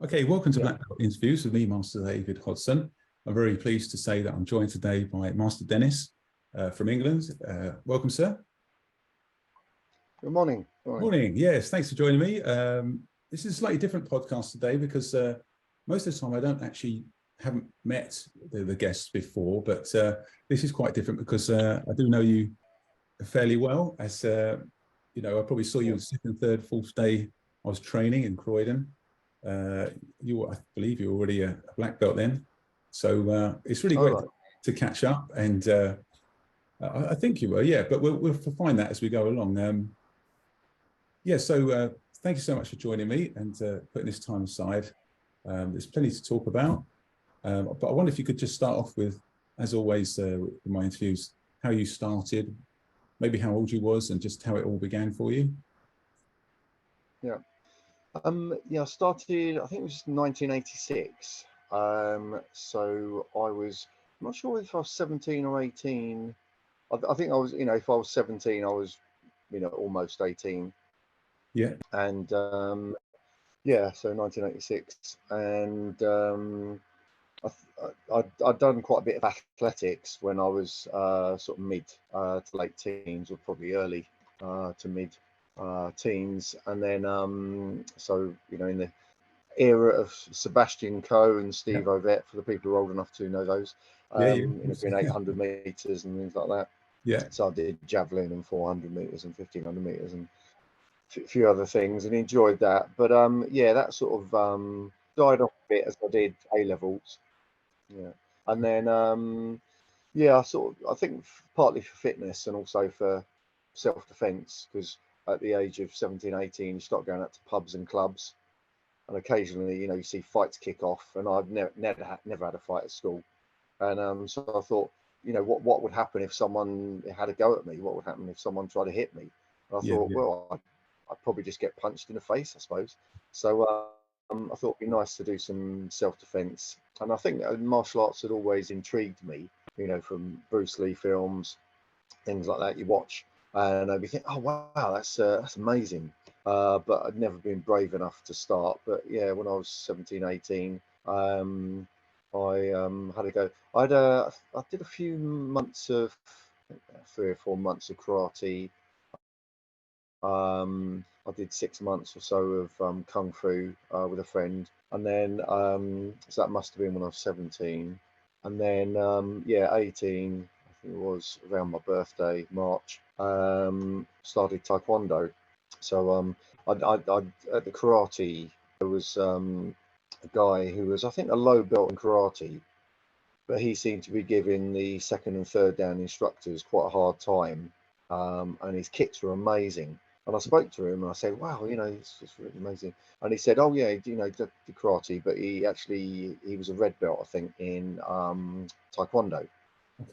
Okay, welcome to Black Belt Interviews with me, Master David Hodson. I'm very pleased to say that I'm joined today by Master Dennis from England. Welcome, sir. Good morning. Morning. Yes, thanks for joining me. This is a slightly different podcast today because most of the time I haven't met the guests before, but this is quite different because I do know you fairly well. As you know, I probably saw you on the second, third, fourth day I was training in Croydon. I believe you're already a black belt then, so it's really great to catch up, and I think you were, yeah, but we'll find that as we go along. So thank you so much for joining me and putting this time aside. There's plenty to talk about, but I wonder if you could just start off with, as always in my interviews, how you started, maybe how old you was, and just how it all began for you. I started, I think it was 1986. So I was, I'm not sure if I was 17 or 18. I think I was, if I was 17, I was, almost 18. Yeah. And so 1986. And I'd done quite a bit of athletics when I was sort of mid to late teens, or probably early to mid teens, and then so in the era of Sebastian Coe and Steve Ovett, for the people who are old enough to know those, doing 800 meters and things like that. So I did javelin and 400 meters and 1500 meters and a few other things, and enjoyed that. But that sort of died off a bit as I did A levels. And then I think partly for fitness and also for self-defense, because at the age of 17, 18, you start going out to pubs and clubs, and occasionally, you see fights kick off, and I've never had a fight at school. And so I thought, what would happen if someone had a go at me? What would happen if someone tried to hit me? And I thought, well, I'd probably just get punched in the face, I suppose. So I thought it'd be nice to do some self-defense. And I think martial arts had always intrigued me, from Bruce Lee films, things like that you watch. And I'd be thinking, oh wow, that's amazing, but I'd never been brave enough to start. But yeah, when I was 17, 18, I had to go. I did a few months of, 3 or 4 months of karate. I did 6 months or so of kung fu with a friend, and then so that must have been when I was 17, and then 18. I think it was around my birthday, March, started Taekwondo. So I at the karate, there was a guy who was, I think, a low belt in karate, but he seemed to be giving the second and third dan instructors quite a hard time, and his kicks were amazing. And I spoke to him and I said, wow, it's just really amazing. And he said, oh yeah, the karate, but he was a red belt, I think, in Taekwondo.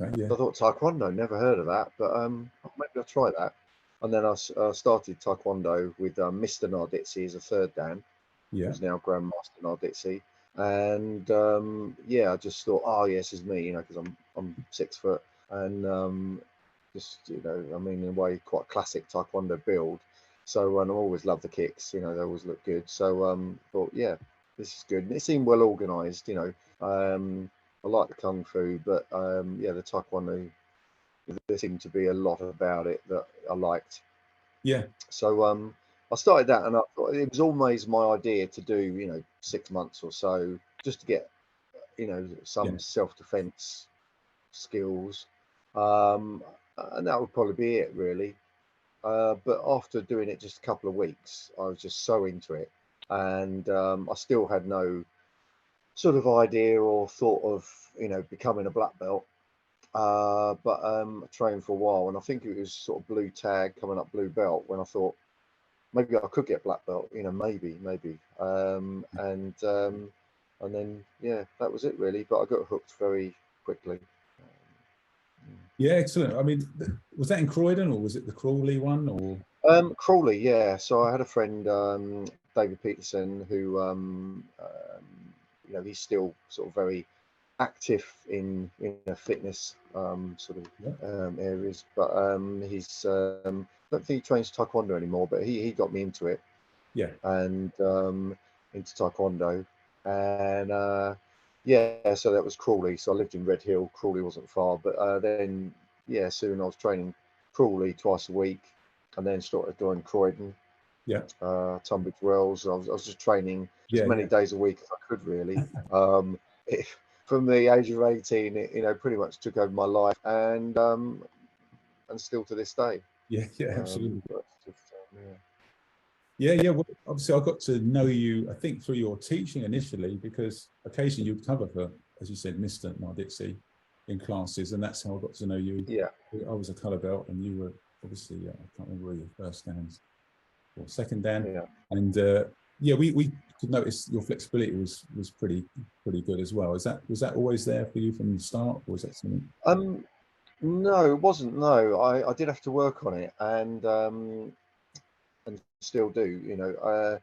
Okay, yeah. I thought, Taekwondo, never heard of that, but maybe I'll try that. And then I started Taekwondo with Mr. Narditzi as a third dan, who's now Grandmaster Narditzi. And I just thought, oh yes, this is me, because I'm 6 foot, and just in a way, quite classic Taekwondo build. So and I always love the kicks, they always look good. So thought, yeah, this is good. And it seemed well organized, I like the kung fu, but the Taekwondo, there seemed to be a lot about it that I liked. So I started that, and I thought it was always my idea to do 6 months or so, just to get some self-defense skills, and that would probably be it, really. But after doing it just a couple of weeks, I was just so into it, and I still had no sort of idea or thought of becoming a black belt, but I trained for a while, and I think it was sort of blue tag coming up blue belt when I thought maybe I could get black belt, maybe, and then that was it, really. But I got hooked very quickly. Yeah, excellent. I mean, was that in Croydon, or was it the Crawley one, or? Crawley, yeah. So I had a friend, David Peterson, who he's still sort of very active in fitness sort of areas, but he's I don't think he trains Taekwondo anymore, but he got me into it, and into Taekwondo, and yeah, so that was Crawley. So I lived in Redhill. Crawley wasn't far, but then yeah, soon I was training Crawley twice a week, and then started doing Croydon, Tunbridge Wells. I was just training as many days a week as I could, really. From the age of 18, it, you know, pretty much took over my life, and still to this day. Absolutely. Just, Well, obviously, I got to know you, I think, through your teaching initially, because occasionally you'd cover for, as you said, Mr. Narditzi in classes, and that's how I got to know you. I was a colour belt, and you were obviously, I can't remember your first dan or second dan, and we could notice your flexibility was pretty good as well. Was that always there for you from the start, or was that something? No, it wasn't. No, I did have to work on it, and still do, you know.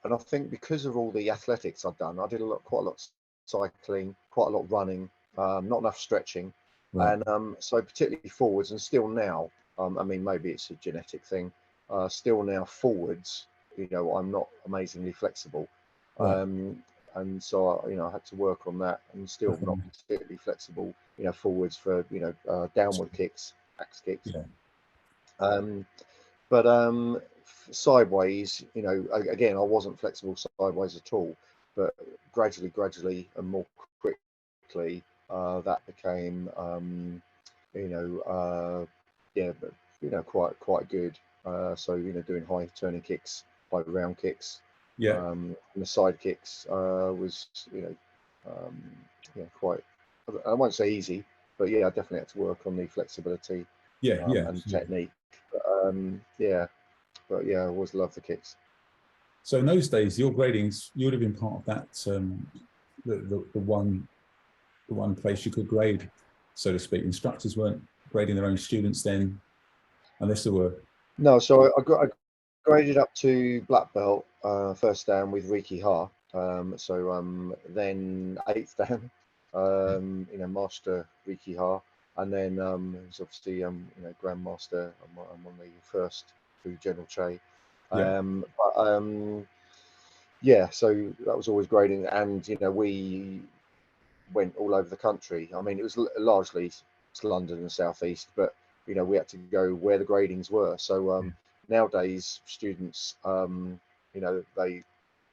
And I think because of all the athletics I've done, I did quite a lot of cycling, quite a lot of running, not enough stretching, and so particularly forwards, and still now. I mean, maybe it's a genetic thing. Still now forwards, you know, I'm not amazingly flexible, and so you know I had to work on that, and still not particularly flexible, you know, forwards for, you know, downward kicks, axe kicks. But sideways, you know, again, I wasn't flexible sideways at all, but gradually and more quickly, that became, you know, but you know, quite good. So, you know, doing high turning kicks, high round kicks, and the side kicks was, you know, quite, I won't say easy, but yeah, I definitely had to work on the flexibility, and technique. But I always loved the kicks. So in those days, your gradings, you would have been part of that, the one place you could grade, so to speak. Instructors weren't grading their own students then, unless there were. No, so I graded up to black belt, first dan with Riki Ha. Then 8th dan, you know, master Riki Ha, and then it's obviously you know, grandmaster. I'm on the first through General Che. So that was always grading, and you know, we went all over the country. I mean, it was largely London and Southeast, but you know, we had to go where the gradings were. So nowadays, students, you know, they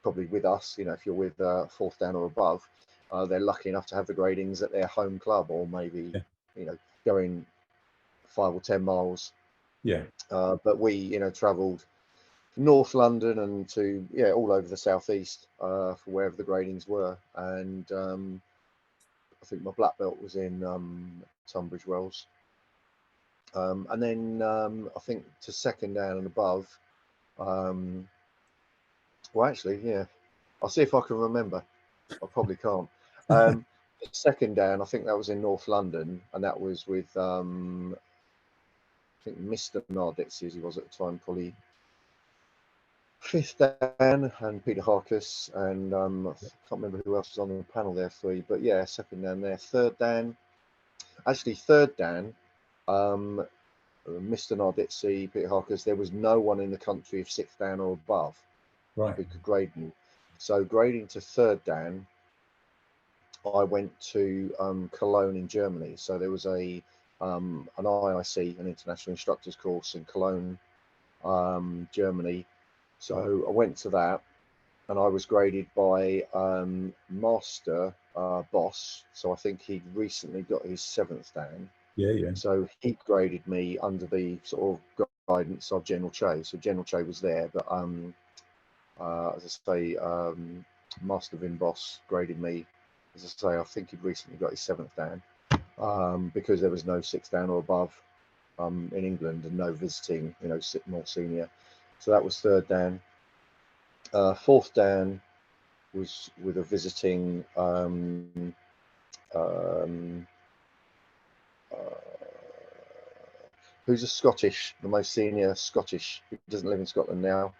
probably with us, you know, if you're with 4th dan or above, they're lucky enough to have the gradings at their home club, or maybe you know, going 5 or 10 miles. But we, you know, travelled North London and to all over the southeast for wherever the gradings were, and I think my black belt was in Tunbridge Wells, and then I think to second dan and above. Well, actually, I'll see if I can remember. I probably can't. Second dan, I think that was in North London, and that was with I think Mr. Narditzi, as he was at the time, probably 5th dan, and Peter Harkus, and I can't remember who else was on the panel there for you, but yeah, second dan there. 3rd dan, actually 3rd dan, Mr. Narditzi, Peter Harkus, there was no one in the country of 6th dan or above who could grade me. So grading to 3rd dan, I went to Cologne in Germany. So there was an IIC, an International Instructors course in Cologne, Germany. So I went to that, and I was graded by Master Boss. So I think he'd recently got his 7th dan. So he graded me under the sort of guidance of General Che. So General Che was there, but as I say, Master Vin Boss graded me. As I say, I think he'd recently got his 7th dan, because there was no 6th dan or above in England, and no visiting, you know, more senior. So that was 3rd dan. 4th dan was with a visiting who's a Scottish, the most senior Scottish, who doesn't live in Scotland now.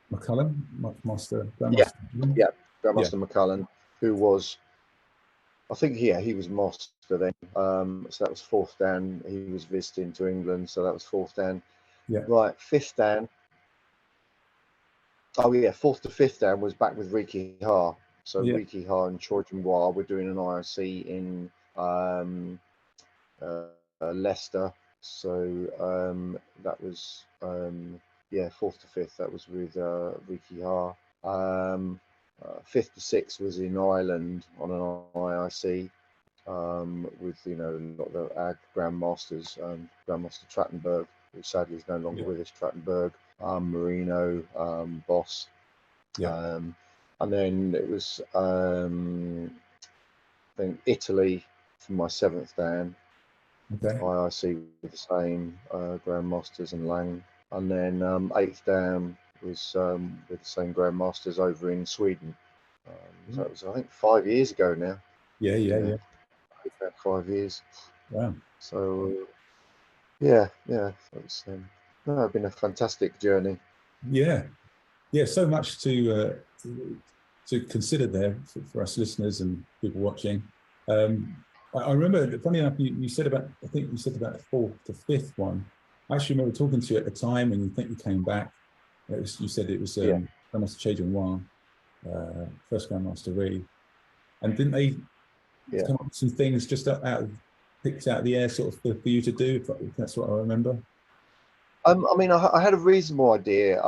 McCullum, Master. Grandmaster McCullum, who was, I think, he was master then. So that was 4th dan. He was visiting to England, so that was 4th dan. Right, 5th dan. Oh yeah, fourth to fifth dan was back with Riki Ha. So Yeah. Riki Ha and Choi Jun-hwa were doing an IOC in Leicester. So that was yeah, fourth to fifth. That was with Riki Ha. Fifth to sixth was in Ireland on an IIC with a lot of our grandmasters, Grandmaster Trattenberg, who sadly is no longer with us, Trattenberg, Marino, Boss. Yeah. And then it was I think Italy for my seventh dan. Okay. IIC with the same grandmasters and Lang. And then eighth dan was with the same grandmasters over in Sweden. So it was, I think, 5 years ago now. Yeah. About 5 years. Wow. So yeah, it's been a fantastic journey. Yeah. So much to consider there for us listeners and people watching. I remember, funny enough, you said about, I think you said about the fourth to fifth one. I actually remember talking to you at the time, and you think you came back. You said it was Grandmaster Choi Jun-hwa, first Grandmaster Ree, and didn't they come up with some things just picked out of the air, sort of for you to do? If that's what I remember. I mean, I had a reasonable idea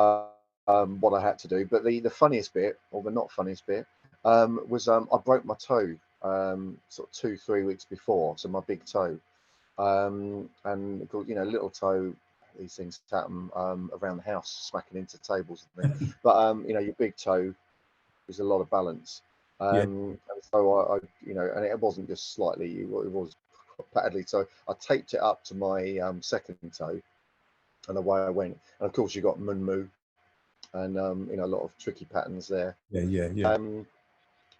what I had to do, but the funniest bit, or the not funniest bit, was I broke my toe sort of 2-3 weeks before, so my big toe, and little toe, these things happen around the house, smacking into tables and things. But your big toe is a lot of balance, and so I and it wasn't just slightly, it was badly. So I taped it up to my second toe, and away I went. And of course, you got Munmu, and a lot of tricky patterns there. Yeah.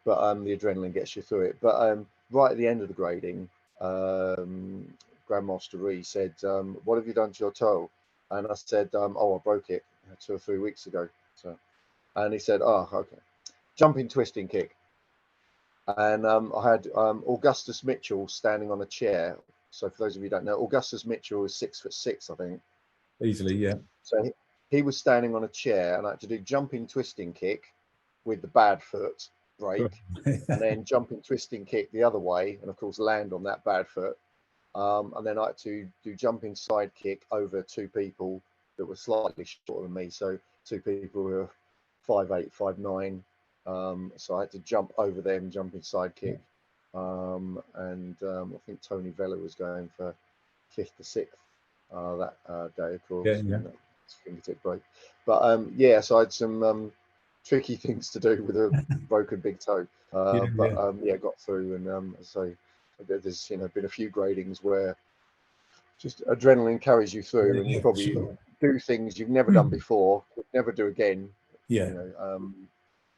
But the adrenaline gets you through it. But right at the end of the grading, Grandmaster Ree said, "What have you done to your toe?" And I said, "Oh, I broke it 2 or 3 weeks ago." So, and he said, "Oh, okay." Jumping twisting kick. And I had Augustus Mitchell standing on a chair. So for those of you who don't know, Augustus Mitchell is 6'6", I think. Easily, yeah. So he was standing on a chair, and I had to do jumping twisting kick with the bad foot break, and then jumping twisting kick the other way, and of course land on that bad foot. And then I had to do jumping side kick over 2 people that were slightly shorter than me. So 2 people who were 5'8", 5'9". So I had to jump over them, jumping side kick. And I think Tony Vella was going for 5th to 6th that day, of course. Yeah. Fingertip break. But so I had some tricky things to do with a broken big toe. Got through, and so there's been a few gradings where just adrenaline carries you through, and you probably do things you've never done before, never do again.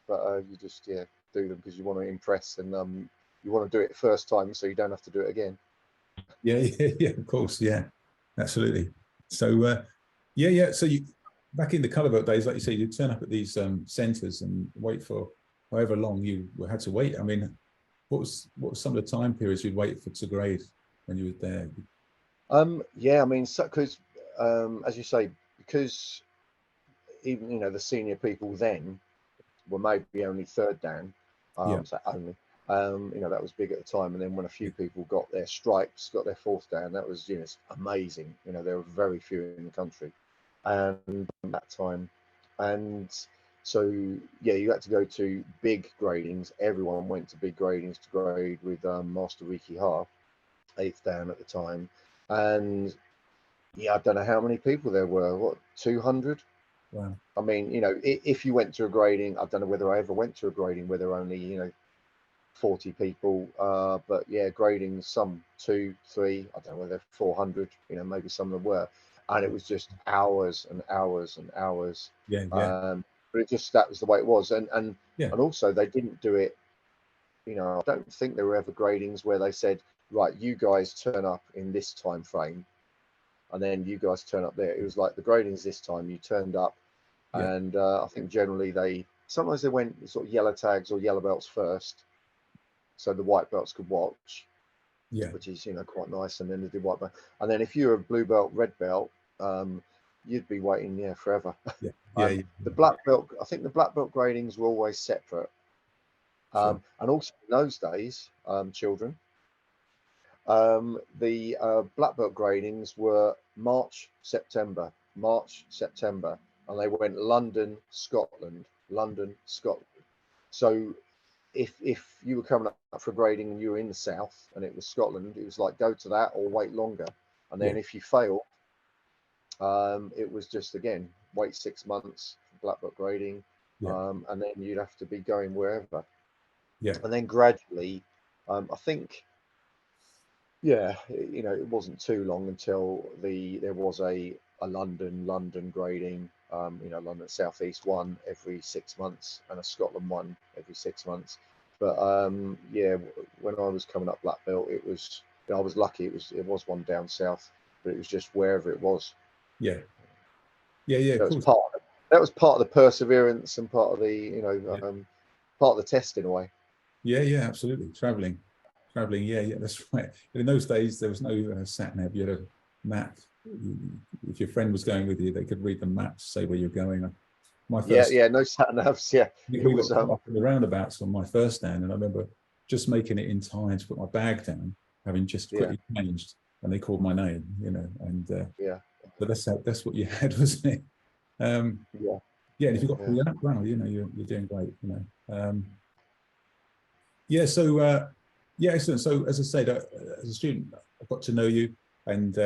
But you just do them because you want to impress, and you want to do it first time so you don't have to do it again. Yeah, of course, yeah, absolutely. So so you, back in the colour belt days, like you say, you'd turn up at these centres and wait for however long you had to wait. I mean, what was some of the time periods you'd wait for to grade when you were there? I mean, because as you say, because even the senior people then were maybe only third dan, so only that was big at the time. And then when a few people got their stripes, got their fourth dan, that was amazing. There were very few in the country, and that time, and so you had to go to big gradings. Everyone went to big gradings to grade with Master Riki Ha, 8th dan at the time, and I don't know how many people there were. What, 200? Wow. I mean, if you went to a grading, I don't know whether I ever went to a grading where there were only 40 people, but grading some 2, 3, I don't know whether 400, maybe some of them were, and it was just hours and hours and hours. But that was the way it was, and also they didn't do it. I don't think there were ever gradings where they said, right, you guys turn up in this time frame, and then you guys turn up there. It was like the gradings this time, you turned up, and I think generally sometimes they went sort of yellow tags or yellow belts first, so the white belts could watch, which is quite nice. And then they did white belt, and then if you're a blue belt, red belt, you'd be waiting, yeah, forever. Yeah, yeah, The black belt, I think the black belt gradings were always separate. sure. And also in those days, children, the black belt gradings were March, September, and they went London, Scotland, London, Scotland. So if you were coming up for grading and you were in the south and it was Scotland, it was like go to that or wait longer. And then if you failed, it was just again wait 6 months for black belt grading, and then you'd have to be going wherever. And then gradually, I think, it wasn't too long until there was a London grading, London Southeast one every 6 months and a Scotland one every 6 months. But when I was coming up black belt, it was, I was lucky. It was one down south, but it was just wherever it was. Yeah. That was part of the perseverance and part of the part of the test in a way. Yeah, absolutely. Traveling, yeah, that's right. And in those days, there was no sat nav. You had a map. If your friend was going with you, they could read the map to say where you're going. My first, no sat navs. Yeah, we was up in the roundabouts on my first stand, and I remember just making it in time to put my bag down, having just quickly changed, and they called my name, and but that's what you had, wasn't it? And if you got through that, well, you're doing great, so excellent. So as I said, as a student, I got to know you, and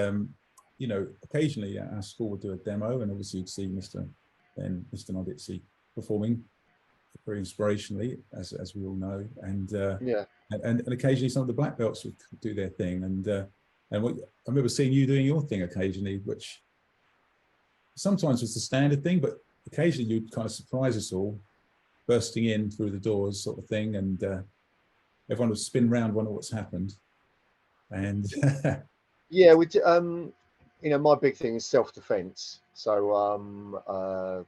occasionally our school would do a demo, and obviously you'd see Mr. Narditzi performing very inspirationally, as we all know, and occasionally some of the black belts would do their thing, and what I remember seeing you doing your thing occasionally, which sometimes was the standard thing, but occasionally you'd kind of surprise us all, bursting in through the doors, sort of thing, and everyone would spin round, wonder what's happened, and my big thing is self-defense. So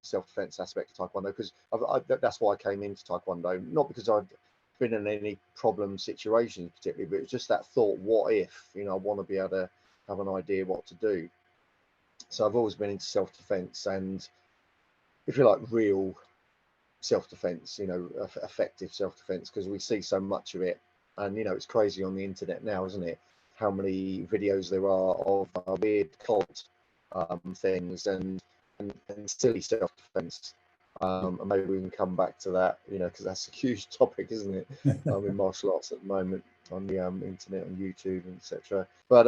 self-defense aspect of Taekwondo, because that's why I came into Taekwondo, not because I'd been in any problem situations particularly, but it's just that thought, what if, I want to be able to have an idea what to do. So I've always been into self-defense, and if you like, real self-defense, effective self-defense, because we see so much of it, and it's crazy on the internet now, isn't it, how many videos there are of weird cult things and silly self-defense, and maybe we can come back to that, because that's a huge topic, isn't it? In martial arts at the moment, on the internet, on YouTube, etc. But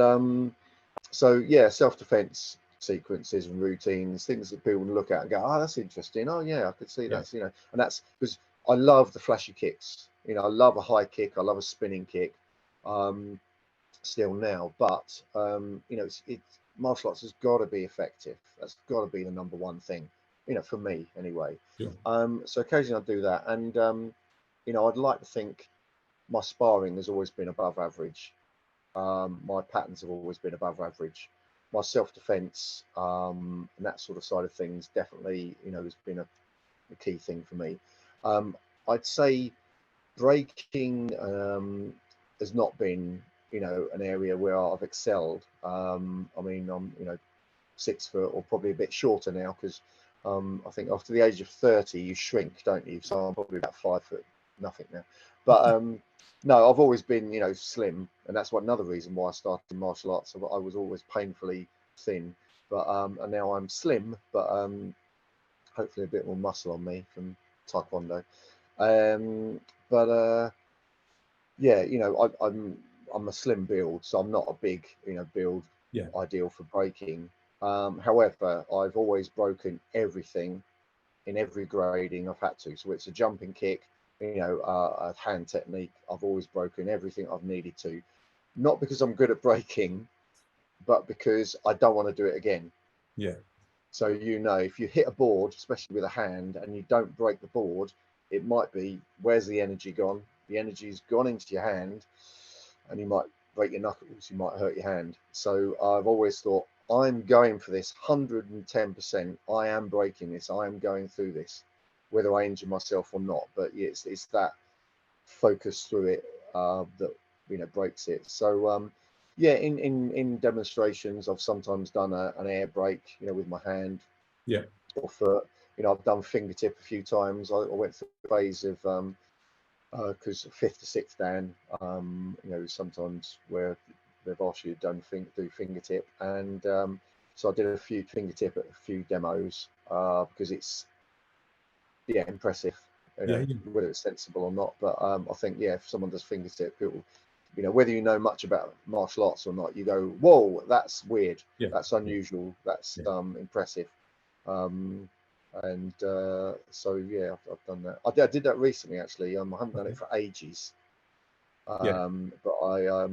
self-defense sequences and routines, things that people look at and go, oh, that's interesting, oh yeah, I could see that, and that's because I love the flashy kicks, I love a high kick, I love a spinning kick, still now, but it's martial arts has got to be effective. That's got to be the number one thing, for me anyway. So occasionally I do that, and I'd like to think my sparring has always been above average. My patterns have always been above average. My self-defense and that sort of side of things definitely, has been a key thing for me. I'd say breaking has not been, an area where I've excelled. I'm 6 foot or probably a bit shorter now, because I think after the age of 30 you shrink, don't you? So I'm probably about 5 foot nothing now. But no, I've always been, slim, and that's another reason why I started martial arts. I was always painfully thin, but and now I'm slim, but hopefully a bit more muscle on me from Taekwondo. I'm a slim build, so I'm not a big, build ideal for breaking. However, I've always broken everything in every grading I've had to. So it's a jumping kick, a hand technique. I've always broken everything I've needed to, not because I'm good at breaking, but because I don't want to do it again. So if you hit a board, especially with a hand, and you don't break the board, it might be, where's the energy gone? The energy's gone into your hand, and you might break your knuckles, you might hurt your hand. So I've always thought, I'm going for this 110%. I am breaking this. I am going through this, whether I injure myself or not. But it's that focus through it that breaks it. So Yeah, in demonstrations, I've sometimes done an air break, you know, with my hand, Yeah, or foot. You know, I've done fingertip a few times. I went through a phase of because fifth to sixth dan, you know, sometimes where they've asked you to do fingertip, and so I did a few fingertip at a few demos because it's impressive, you yeah, know, whether it's sensible or not. But I think if someone does fingertip, people, you know, whether you know much about martial arts or not, you go, whoa, that's weird, yeah, that's unusual, that's yeah. impressive. And so yeah, I've done that. I did that recently actually. I haven't done it for ages. Yeah. But I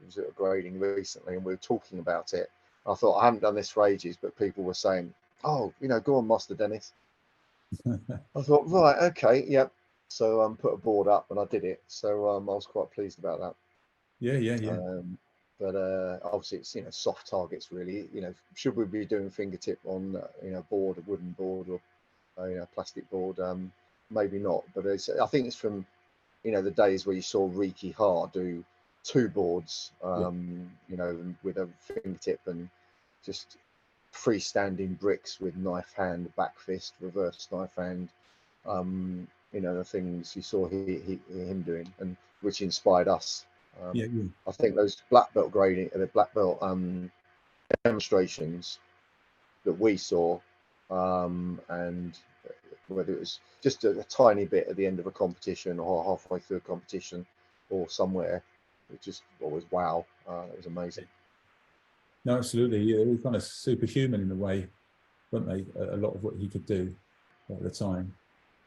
was at a grading recently and we were talking about it. I thought I haven't done this for ages, but people were saying, oh, you know, go on, Master Dennis. I thought, right, okay, yep. So put a board up and I did it. So I was quite pleased about that. Yeah. But obviously it's, you know, soft targets really. You know, should we be doing fingertip on you know, board, a wooden board, or you know, plastic board? Maybe not. But I think it's from, you know, the days where you saw Riki Ha do two boards, you know, with a fingertip and just freestanding bricks with knife hand, back fist, reverse knife hand. You know, the things you saw him doing, and which inspired us. Yeah. I think those black belt grading, the black belt demonstrations that we saw, and whether it was just a tiny bit at the end of a competition or halfway through a competition or somewhere, it just always wow. It was amazing. No, absolutely. Yeah, they were kind of superhuman in a way, weren't they? A lot of what he could do at the time.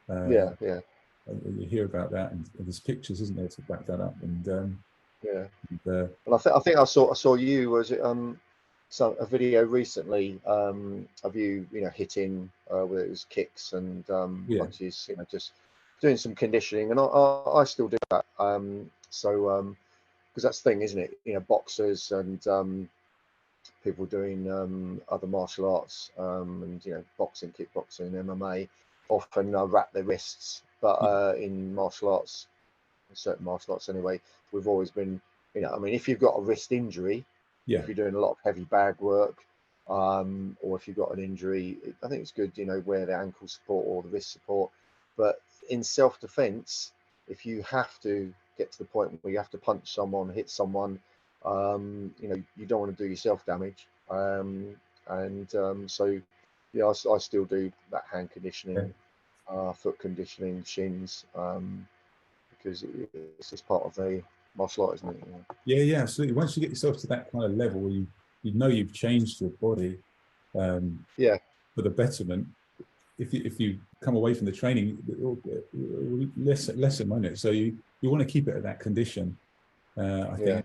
Yeah. You hear about that, and there's pictures, isn't there, to back that up? And Yeah. and, And I think I saw you, was it a video recently of you, you know, hitting whether it was kicks and punches, you know, just doing some conditioning, and I still do that. So because that's the thing, isn't it? You know, boxers and people doing other martial arts, and you know, boxing, kickboxing, MMA, often wrap their wrists, but in martial arts, certain martial arts anyway, we've always been, you know, I mean, if you've got a wrist injury, if you're doing a lot of heavy bag work, or if you've got an injury, I think it's good, you know, wear the ankle support or the wrist support. But in self-defense, if you have to get to the point where you have to punch someone, hit someone, you know, you don't want to do yourself damage. So yeah, I still do that hand conditioning, foot conditioning, shins, because it's part of the martial art, isn't it? yeah, absolutely. Once you get yourself to that kind of level where you know you've changed your body for the betterment, if you come away from the training, lesser, won't it? So you want to keep it at that condition. I think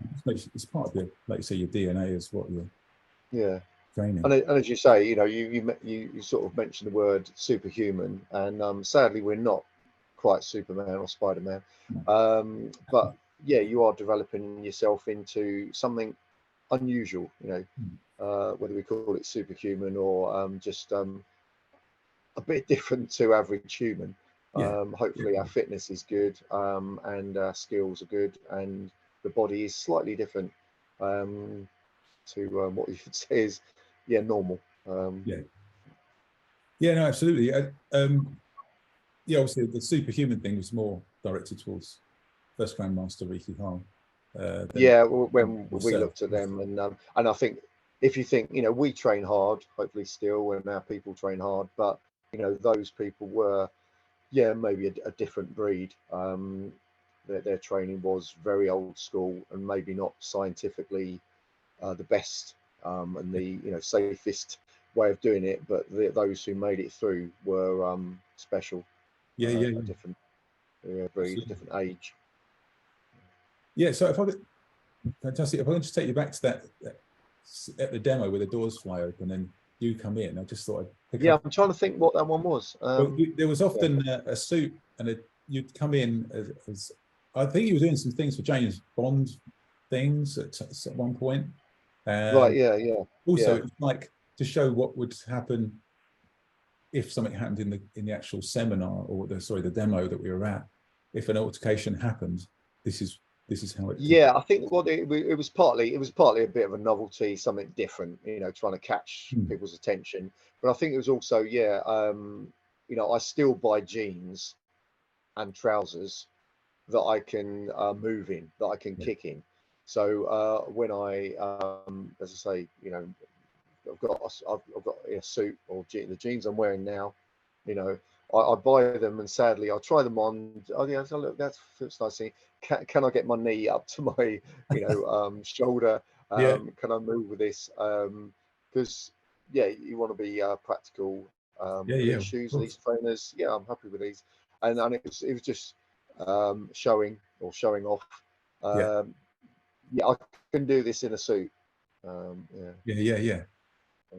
it's part of the, like you say, your DNA is what you're training. And as you say, you know, you sort of mentioned the word superhuman, and sadly we're not quite Superman or Spider-Man, but yeah, you are developing yourself into something unusual, you know, whether we call it superhuman or just a bit different to average human. Hopefully our fitness is good, and our skills are good, and the body is slightly different to what you should say is normal. No, absolutely. Obviously the superhuman thing was more directed towards first Grandmaster Riki Ha. When we looked at them, and I think if you think, you know, we train hard, hopefully still, and our people train hard, but you know, those people were maybe a different breed. Their training was very old school and maybe not scientifically the best and the, you know, safest way of doing it, but those who made it through were special. A different breed, a different age. So if I could, fantastic. If I could just take you back to that at the demo where the doors fly open and you come in, I just thought I'd pick up. I'm trying to think what that one was. There was often a suit, and you'd come in as I think you were doing some things for James Bond things at one point. Right. Also, it's like to show what would happen if something happened in the actual seminar or the demo that we were at. If an altercation happened, this is this is how it. Yeah, I think what it was partly a bit of a novelty, something different, you know, trying to catch people's attention. But I think it was also, yeah, you know, I still buy jeans and trousers that I can move in, that I can kick in. So when I, as I say, you know, I've got a suit or the jeans I'm wearing now, you know, I buy them and sadly I try them on. Oh yeah, so look, that fits nicely. Can I get my knee up to my, you know, shoulder? Can I move with this? Because yeah, you want to be practical. These shoes, these trainers, yeah, I'm happy with these. And it was just showing off. Yeah, I can do this in a suit. Yeah.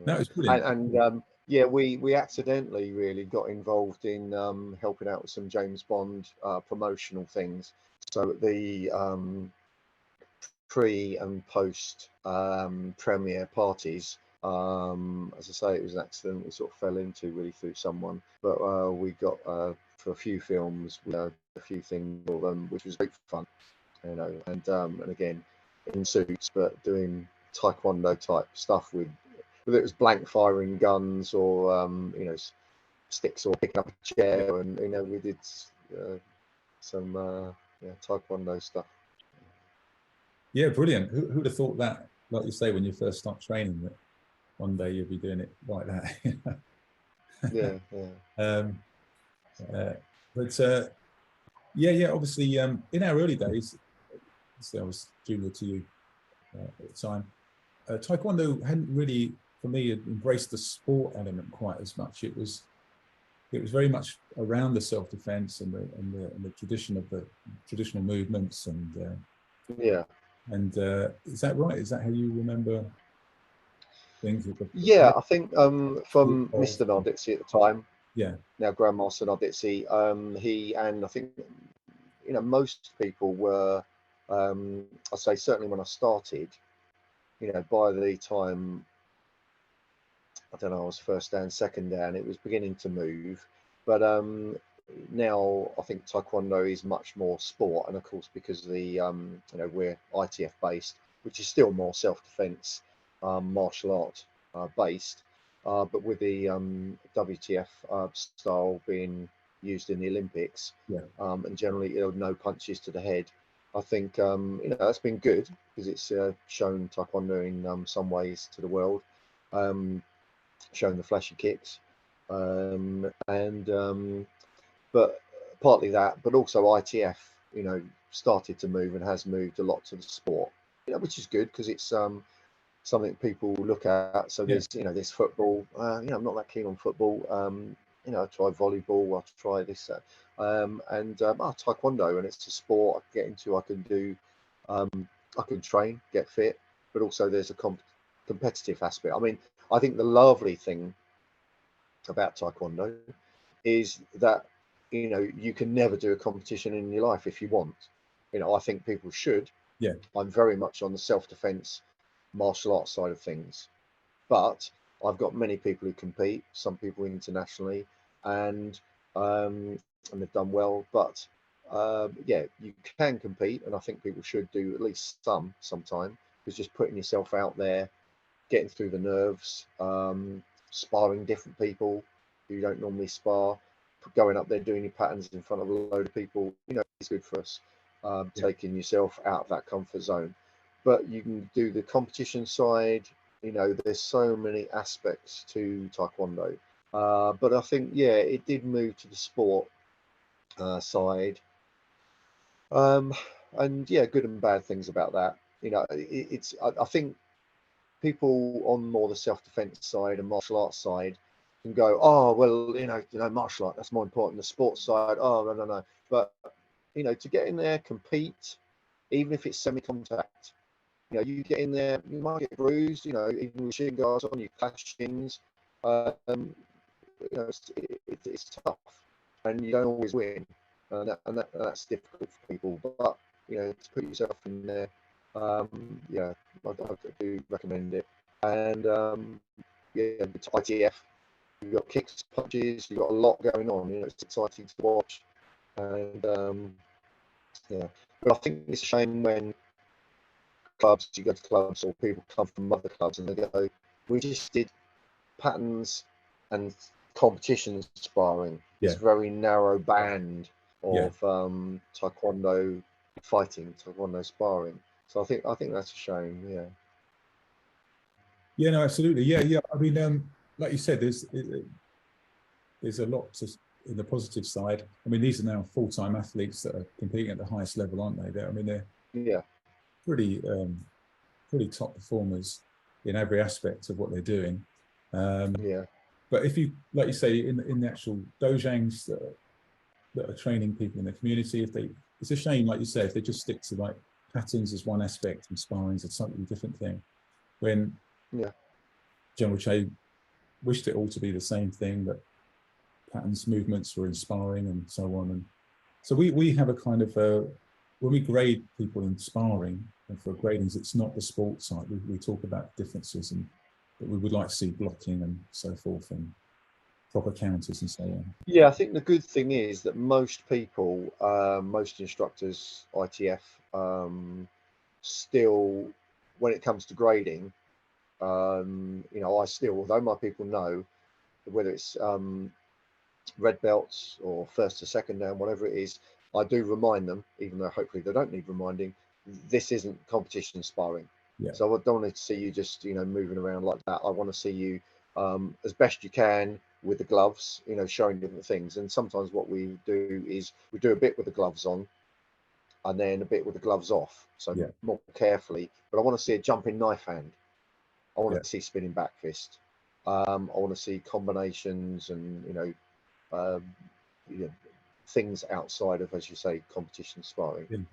That was brilliant. And yeah, we accidentally really got involved in helping out with some James Bond promotional things. So at the pre and post premiere parties, as I say, it was an accident we sort of fell into really through someone, but we got for a few films, a few things for them, which was great fun, you know, and again in suits, but doing Taekwondo type stuff with, whether it was blank firing guns or you know, sticks or picking up a chair, and you know, we did some yeah, Taekwondo stuff. Yeah, brilliant. Who would have thought that, like you say, when you first start training, that one day you'll be doing it like that? Yeah. But yeah, obviously, in our early days, so I was junior to you at the time, Taekwondo hadn't really, for me, embraced the sport element quite as much. It was very much around the self-defense and the tradition of the traditional movements and yeah. And is that right? Is that how you remember things? Yeah, I think from Mr. Narditzi at the time, yeah, now Grandmaster Narditzi, he, and I think, you know, most people were, I say certainly when I started, you know, by the time, I don't know, I was first dan, second dan, it was beginning to move. But now I think Taekwondo is much more sport, and of course because the you know, we're ITF based, which is still more self-defense, martial art based, but with the WTF style being used in the Olympics, and generally, you know, no punches to the head. I think you know, that's been good because it's shown Taekwondo in some ways to the world, showing the flashy kicks, but partly that, but also ITF, you know, started to move and has moved a lot to the sport, you know, which is good because it's something people look at. So there's, you know, there's football. You know, I'm not that keen on football. You know, I try volleyball. I try this, and Taekwondo, and it's a sport I can get into. I can do, I can train, get fit, but also there's a competitive aspect. I mean, I think the lovely thing about Taekwondo is that, you know, you can never do a competition in your life if you want. You know, I think people should. Yeah. I'm very much on the self-defense martial arts side of things, but I've got many people who compete, some people internationally, and they've done well. But yeah, you can compete, and I think people should do at least sometime, because just putting yourself out there, getting through the nerves, sparring different people who you don't normally spar, going up there doing your patterns in front of a load of people, you know, it's good for us, taking yourself out of that comfort zone. But you can do the competition side, you know, there's so many aspects to Taekwondo. But I think, yeah, it did move to the sport side. And yeah, good and bad things about that. You know, I think people on more the self-defense side and martial arts side can go, oh, well, you know, martial art, that's more important. The sports side, oh, no. But, you know, to get in there, compete, even if it's semi-contact, you know, you get in there, you might get bruised, you know, even with shin guards on, you clash shins. You know, it's tough, and you don't always win, and that's difficult for people. But, you know, to put yourself in there, yeah, I do recommend it. And yeah, it's ITF, you've got kicks, punches, you've got a lot going on. You know, it's exciting to watch, and Yeah, but I think it's a shame when clubs, you go to clubs or people come from other clubs and they go, we just did patterns and competition sparring. Yeah. This very narrow band Yeah. of taekwondo fighting, taekwondo sparring. So I think that's a shame. Yeah. Yeah, no, absolutely. Yeah, yeah. I mean, like you said, there's a lot in the positive side. I mean, these are now full-time athletes that are competing at the highest level, aren't they? I mean, they're pretty top performers in every aspect of what they're doing. Yeah. But if you, like you say, in the actual dojangs that are training people in the community, it's a shame, like you say, if they just stick to like patterns as one aspect and sparring is a totally different thing. When General Che wished it all to be the same thing, but patterns, movements were inspiring and so on. And so we have a kind of when we grade people in sparring, and for gradings, it's not the sports side. We talk about differences, and that we would like to see blocking and so forth, and proper counters and so on. Yeah, I think the good thing is that most people, most instructors, ITF, still, when it comes to grading, you know, I still, although my people know whether it's red belts or first to second down, whatever it is, I do remind them, even though hopefully they don't need reminding, this isn't competition sparring. Yeah. So I don't want to see you just, you know, moving around like that. I want to see you as best you can with the gloves, you know, showing different things. And sometimes what we do is we do a bit with the gloves on and then a bit with the gloves off. So more carefully, but I want to see a jumping knife hand. I want to see spinning back fist. I want to see combinations and, you know, things outside of, as you say, competition sparring.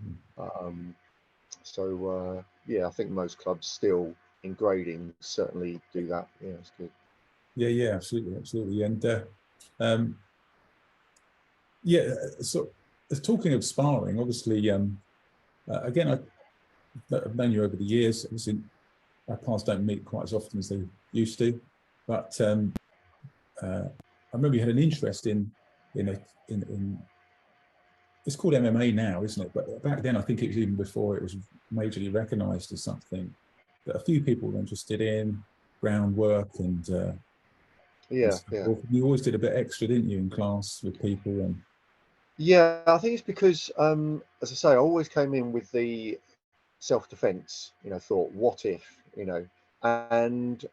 So yeah, I think most clubs still in grading certainly do that. Yeah, it's good. Yeah, absolutely. And yeah, so talking of sparring, obviously, again, I've known you over the years. Obviously, our paths don't meet quite as often as they used to, but I remember you had an interest in it's called MMA now, isn't it? But back then, I think it was even before it was majorly recognised as something that a few people were interested in, groundwork and yeah. You always did a bit extra, didn't you, in class with people? And yeah, I think it's because, as I say, I always came in with the self-defense, you know, thought, what if, you know, and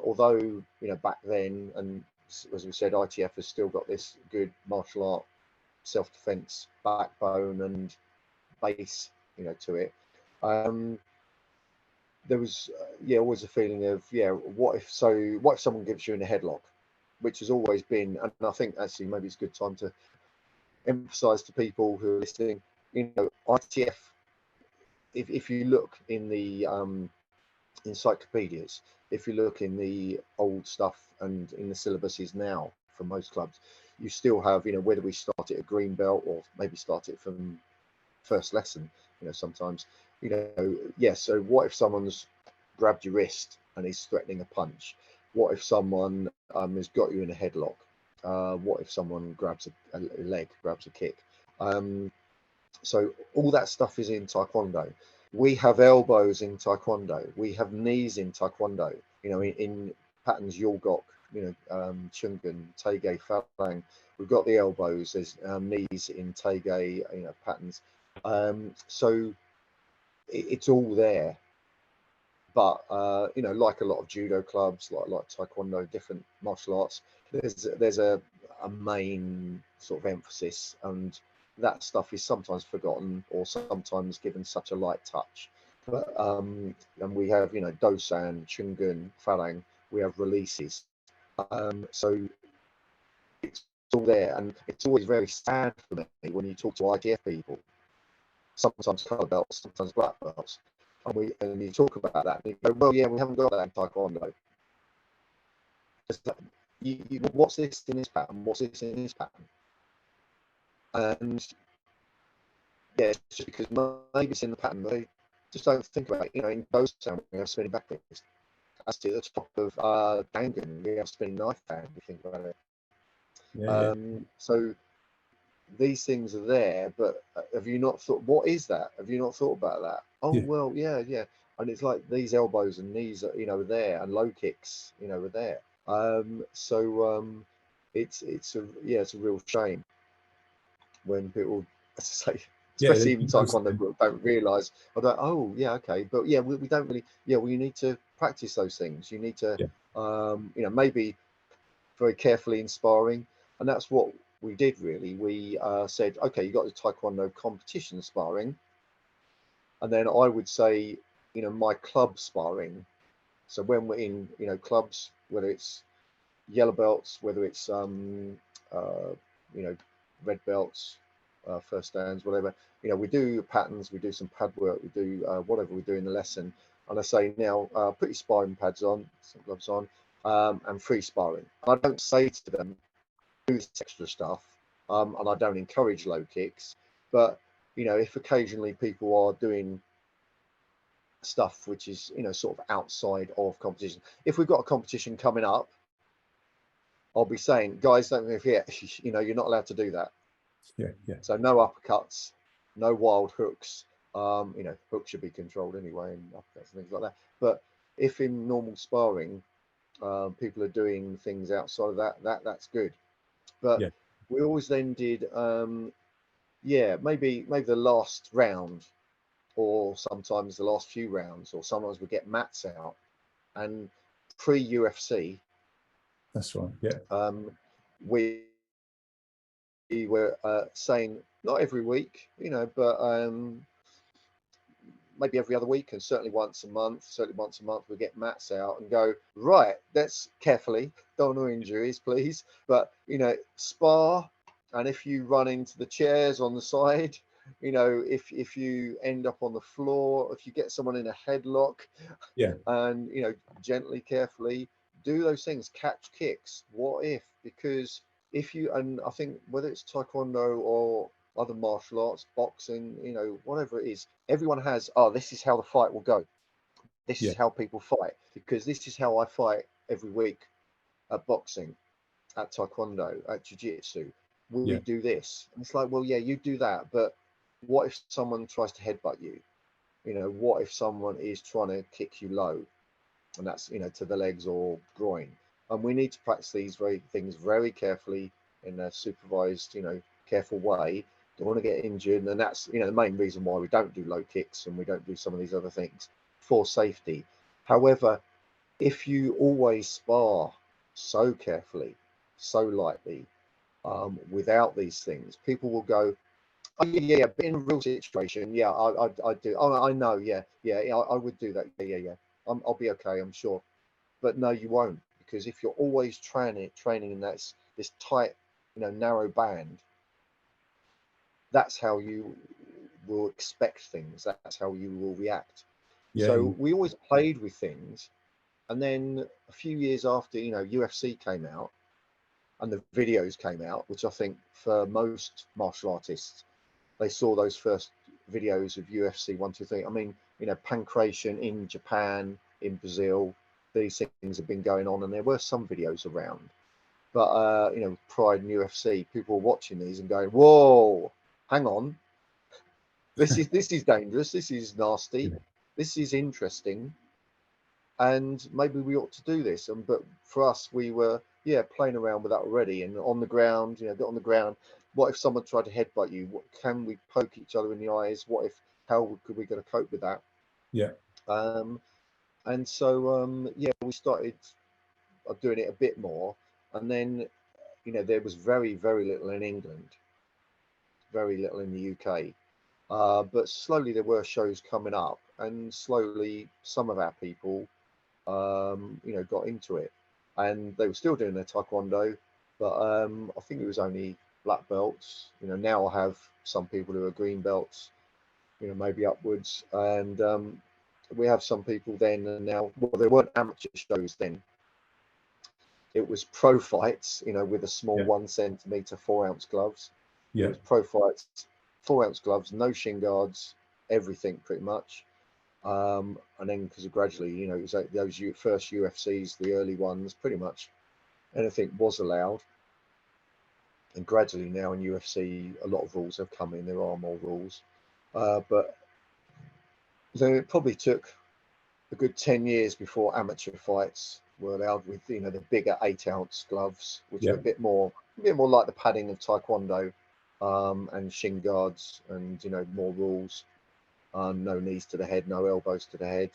although, you know, back then, and as we said, ITF has still got this good martial art self-defense backbone and base, you know, to it. There was always a feeling of what if someone gives you in a headlock, which has always been, and I think actually maybe it's a good time to emphasize to people who are listening, you know, ITF, if you look in the encyclopedias, if you look in the old stuff and in the syllabuses now for most clubs, you still have, you know, whether we start it at green belt or maybe start it from first lesson, you know, sometimes, you know, so what if someone's grabbed your wrist and is threatening a punch? What if someone has got you in a headlock? What if someone grabs a leg, grabs a kick? So all that stuff is in Taekwondo. We have elbows in Taekwondo. We have knees in Taekwondo. You know, in patterns Yulgok, you know, Chungun, Taege, Falang. We've got the elbows. There's knees in Taege, you know, patterns. So it's all there. But you know, like a lot of judo clubs, like Taekwondo, different martial arts, there's a main sort of emphasis, and that stuff is sometimes forgotten or sometimes given such a light touch. But and we have, you know, Dosan, Chungun, Falang. We have releases. So it's all there, and it's always very sad for me when you talk to ITF people. Sometimes colour belts, sometimes black belts. And you talk about that, and you go, well, yeah, we haven't got that in Taekwondo. What's this in this pattern? What's this in this pattern? And yeah, it's just because maybe it's in the pattern, they just don't think about it. You know, in Dosan, we have spinning back fist. As to the top of Dangan, we have spinning knife hand. You think about it. So these things are there, but have you not thought, what is that? Have you not thought about that? Oh, well, yeah. And it's like these elbows and knees are, are there, and low kicks, are there. It's a real shame when people, as I say, especially even Taekwondo, don't realise. I don't. Oh, yeah, okay, but yeah, we don't really. Yeah, well, you need to practice those things. You need to, maybe very carefully in sparring, and that's what we did really. We said, okay, you got the Taekwondo competition sparring, and then I would say, my club sparring. So when we're in, clubs, whether it's yellow belts, whether it's red belts, first stands, whatever, we do patterns, we do some pad work, we do whatever we do in the lesson. And I say, now put your sparring pads on, some gloves on, and free sparring. I don't say to them, do this extra stuff, and I don't encourage low kicks, but if occasionally people are doing stuff which is sort of outside of competition, if we've got a competition coming up, I'll be saying, guys, don't forget, you're not allowed to do that. So no uppercuts, no wild hooks. Hooks should be controlled anyway, and uppercuts and things like that. But if in normal sparring people are doing things outside of that's good. But we always then did maybe the last round, or sometimes the last few rounds, or sometimes we get mats out. And pre-UFC, that's right, we were saying, not every week, but maybe every other week, and certainly once a month we get mats out and go, right, let's carefully, don't know injuries, please, but spar. And if you run into the chairs on the side, if you end up on the floor, if you get someone in a headlock, and gently, carefully do those things, catch kicks. What if? Because if you, and I think whether it's Taekwondo or other martial arts, boxing, whatever it is, everyone has, this is how the fight will go. This is how people fight, because this is how I fight every week at boxing, at Taekwondo, at Jiu-Jitsu. We do this. And it's like, well, yeah, you do that, but what if someone tries to headbutt you? What if someone is trying to kick you low, and that's, to the legs or groin? And we need to practice these things very carefully in a supervised, careful way. Don't want to get injured, and that's the main reason why we don't do low kicks and we don't do some of these other things, for safety. However, if you always spar so carefully, so lightly, without these things, people will go, oh, yeah, but in a real situation, I do. Oh, I know, I would do that. Yeah. I'll be okay, I'm sure. But no, you won't, because if you're always training in this tight, narrow band, that's how you will expect things. That's how you will react. So we always played with things, and then a few years after, UFC came out and the videos came out, which I think for most martial artists, they saw those first videos of UFC 1, 2, 3. I mean, pancration in Japan, in Brazil, these things have been going on, and there were some videos around. But Pride and UFC, people were watching these and going, "Whoa, hang on, this is dangerous. This is nasty. This is interesting, and maybe we ought to do this." And but for us, we were playing around with that already, and on the ground, get on the ground. What if someone tried to headbutt you? What, can we poke each other in the eyes? What if? How could we going to cope with that? And so we started doing it a bit more, and then there was very, very little in England, very little in the UK, but slowly there were shows coming up, and slowly some of our people got into it, and they were still doing their Taekwondo, but I think it was only black belts. Now I have some people who are green belts, maybe upwards, and we have some people then and now. Well, there weren't amateur shows then. It was pro fights, with a small 1 centimeter 4 ounce gloves. It was pro fights, 4 ounce gloves, no shin guards, everything pretty much. And then because gradually, it was like those first UFCs, the early ones, pretty much anything was allowed. and gradually now in UFC, a lot of rules have come in. There are more rules, but it probably took a good 10 years before amateur fights were allowed with, you know, the bigger 8-ounce gloves, which are a bit more like the padding of Taekwondo, and shin guards, and, you know, more rules. No knees to the head, no elbows to the head.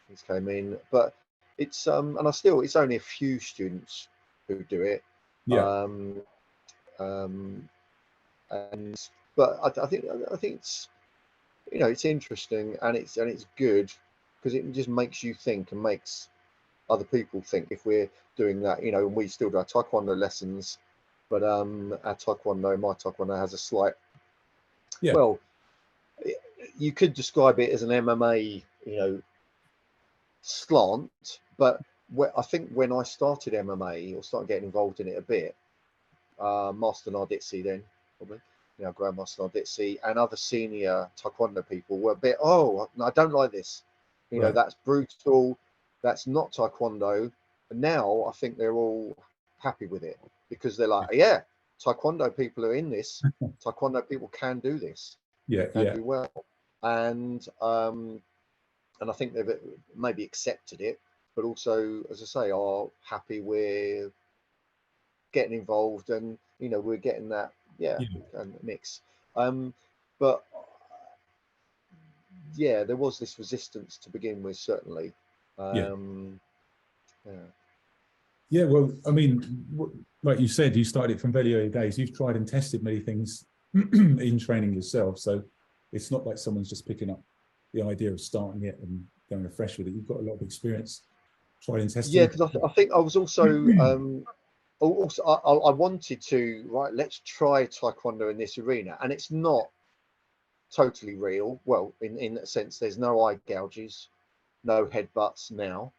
These came in, but it's and it's only a few students who do it. But I think it's, you know, it's interesting, and it's good, because it just makes you think and makes other people think. If we're doing that, you know, and we still do our Taekwondo lessons, but my Taekwondo has a slight, well, you could describe it as an MMA, you know, slant, but I think when I started MMA, or started getting involved in it a bit, Master Narditsi then, probably, you know, Grandmaster Narditsi and other senior Taekwondo people were a bit, oh, I don't like this, you know, that's brutal, that's not Taekwondo. And now I think they're all happy with it, because they're like, yeah, Taekwondo people are in this. Taekwondo people can do this, can do well, and I think they've maybe accepted it, but also, as I say, are happy with getting involved, and, you know, we're getting that mix. But yeah, there was this resistance to begin with, certainly. Well, I mean, like you said, you started it from very early days. You've tried and tested many things in training yourself, so it's not like someone's just picking up the idea of starting it and going afresh with it. You've got a lot of experience trying and testing. Yeah, because I think I was also I wanted to, let's try Taekwondo in this arena, and it's not totally real. Well, in that sense, there's no eye gouges, no headbutts now,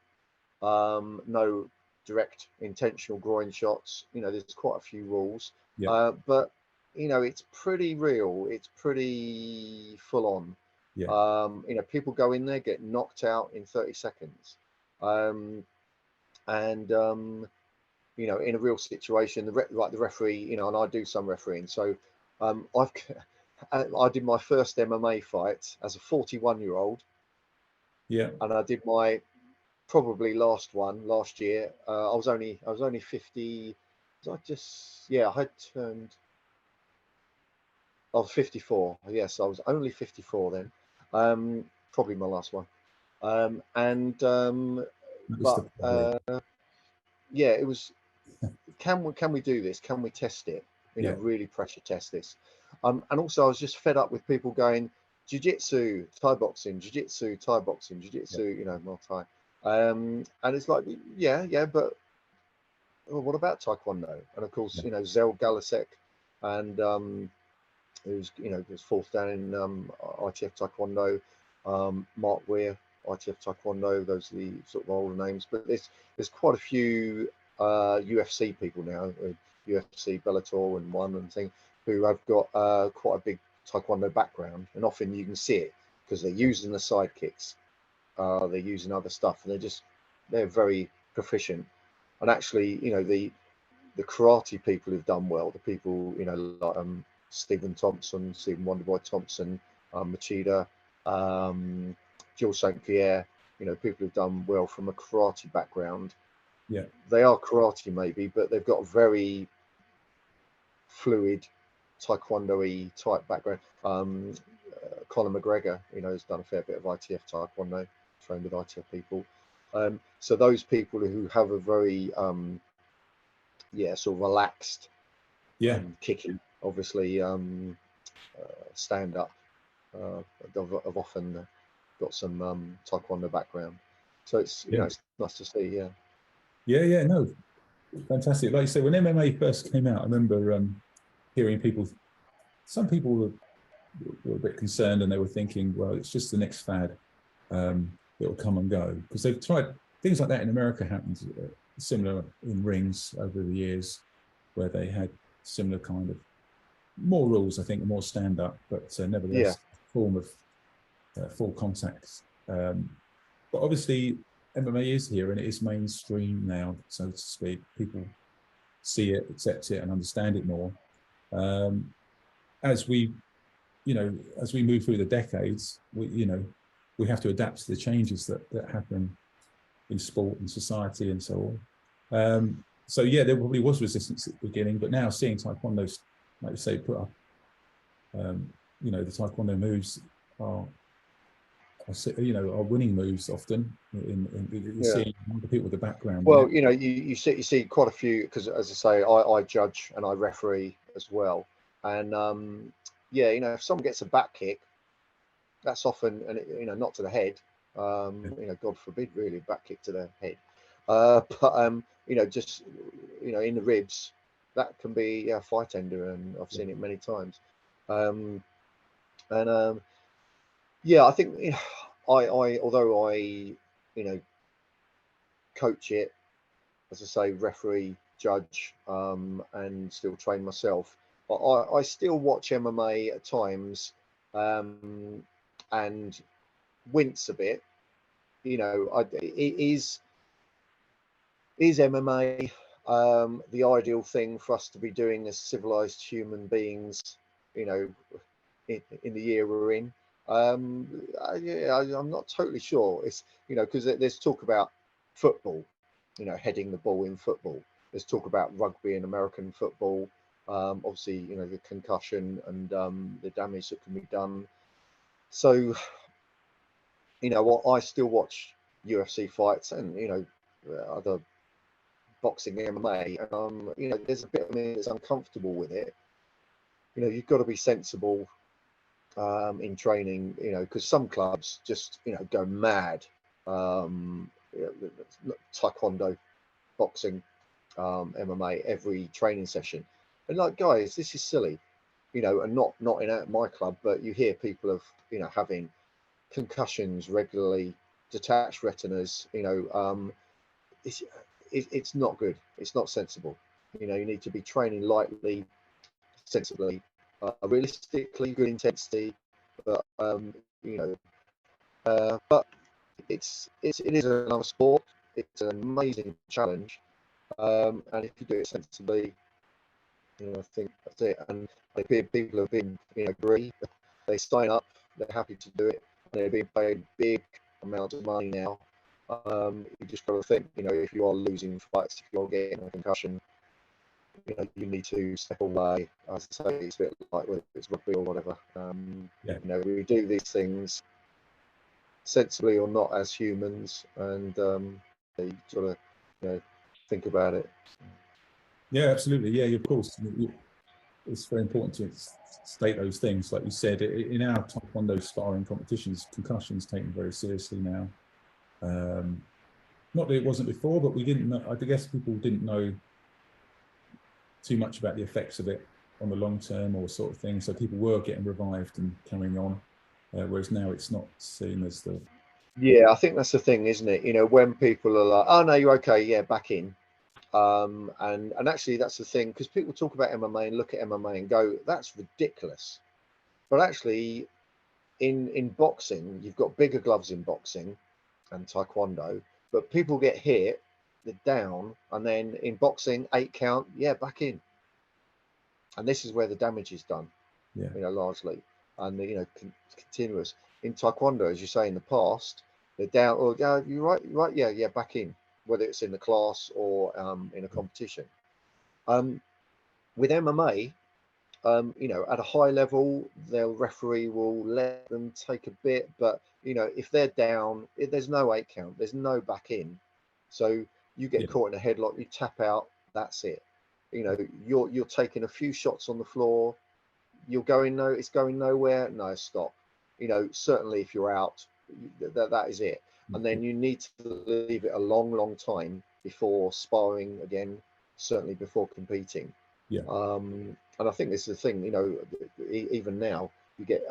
no direct intentional groin shots. You know, there's quite a few rules, but, you know, it's pretty real. It's pretty full on. You know, people go in there, get knocked out in 30 seconds. You know, in a real situation, the referee, you know, and I do some refereeing. So I did my first MMA fight as a 41-year-old. And I did my probably last one last year. I was only 50. I was 54. Yes, I was only 54 then. Probably my last one. Yeah, it was. Can we do this? Can we test it? You know, really pressure test this. And also, I was just fed up with people going jiu-jitsu, Thai boxing, jiu-jitsu, Thai boxing, jiu-jitsu. You know, multi. And it's like, but what about Taekwondo? And of course, you know, Zel Galasek, and who's, you know, was fourth down in ITF Taekwondo, Mark Weir, ITF Taekwondo. Those are the sort of older names, but there's quite a few UFC people now, UFC, Bellator, and one and thing, who have got quite a big Taekwondo background, and often you can see it because they're using the side kicks, they're using other stuff, and they're very proficient. And actually, you know, the karate people who've done well, the people, you know, like Stephen Wonderboy Thompson, Machida, Jill St. Pierre, you know, people who've done well from a karate background. They are karate maybe, but they've got a very fluid Taekwondo-y type background. Conor McGregor, you know, has done a fair bit of ITF Taekwondo, trained with ITF people. So those people who have a very sort of relaxed, kicking, obviously, stand up, have often got some Taekwondo background. So it's, you know, it's nice to see. No, fantastic. Like you said, when MMA first came out, I remember hearing some people were a bit concerned, and they were thinking, well, it's just the next fad. It'll come and go, because they've tried things like that in America. Happened similar in rings over the years, where they had similar kind of more rules, I think, more stand up, but nevertheless form of full contact. But obviously MMA is here, and it is mainstream now, so to speak. People see it, accept it, and understand it more. As we move through the decades, we have to adapt to the changes that happen in sport and society and so on. So yeah, there probably was resistance at the beginning, but now seeing Taekwondo, like you say, put up, the Taekwondo moves are winning moves often. In seeing the people with the background. Well, you see quite a few, because as I say, I judge and I referee as well, and if someone gets a back kick, that's often, and not to the head, God forbid, really, back kick to the head, but just in the ribs, that can be a fight ender, and I've seen it many times. I think although I coach it, as I say, referee, judge, and still train myself, I still watch MMA at times, and wince a bit. Is MMA the ideal thing for us to be doing as civilized human beings, in the year we're in? I'm not totally sure. It's, because there's talk about football, heading the ball in football. There's talk about rugby and American football. Obviously, the concussion and the damage that can be done. So, I still watch UFC fights and, other boxing, MMA, and there's a bit of me that's uncomfortable with it. You've got to be sensible in training, because some clubs just, go mad. Taekwondo, boxing, MMA, every training session, and like, guys, this is silly, and not in my club, but you hear people of, having concussions regularly, detached retinas, it's not good. It's not sensible. You need to be training lightly, sensibly, realistically, good intensity, but but it is another sport. It's an amazing challenge, and if you do it sensibly, I think that's it. And people have been, agree. They sign up. They're happy to do it. They're being paid big amounts of money now. You just got to think, if you are losing fights, if you're getting a concussion, you need to step away. As I say, it's a bit like whether it's rugby or whatever. We do these things sensibly or not as humans, and you sort of, think about it. Yeah, absolutely. Yeah, of course. It's very important to state those things. Like you said, in our Taekwondo sparring competitions, concussions taken very seriously now. Not that it wasn't before, but we didn't know. I guess people didn't know too much about the effects of it on the long term or sort of thing. So people were getting revived and carrying on, whereas now it's not seen as the. Yeah, I think that's the thing, isn't it? When people are like, "Oh no, you're okay, yeah, back in." And actually that's the thing, because people talk about MMA and look at MMA and go, that's ridiculous, but actually in boxing, you've got bigger gloves in boxing and Taekwondo, but people get hit, they're down, and then in boxing, 8 count, yeah, back in, and this is where the damage is done, largely, and continuous. In Taekwondo, as you say, in the past, they're down, oh yeah, you're right, yeah, back in, whether it's in the class or in a competition. With MMA, at a high level, their referee will let them take a bit, but if they're down, there's no 8 count, there's no back in, so you get caught in a headlock, you tap out, that's it. You're taking a few shots on the floor, it's going nowhere, no, stop. Certainly if you're out, that is it. And then you need to leave it a long time before sparring again, certainly before competing. And I think this is the thing, even now you get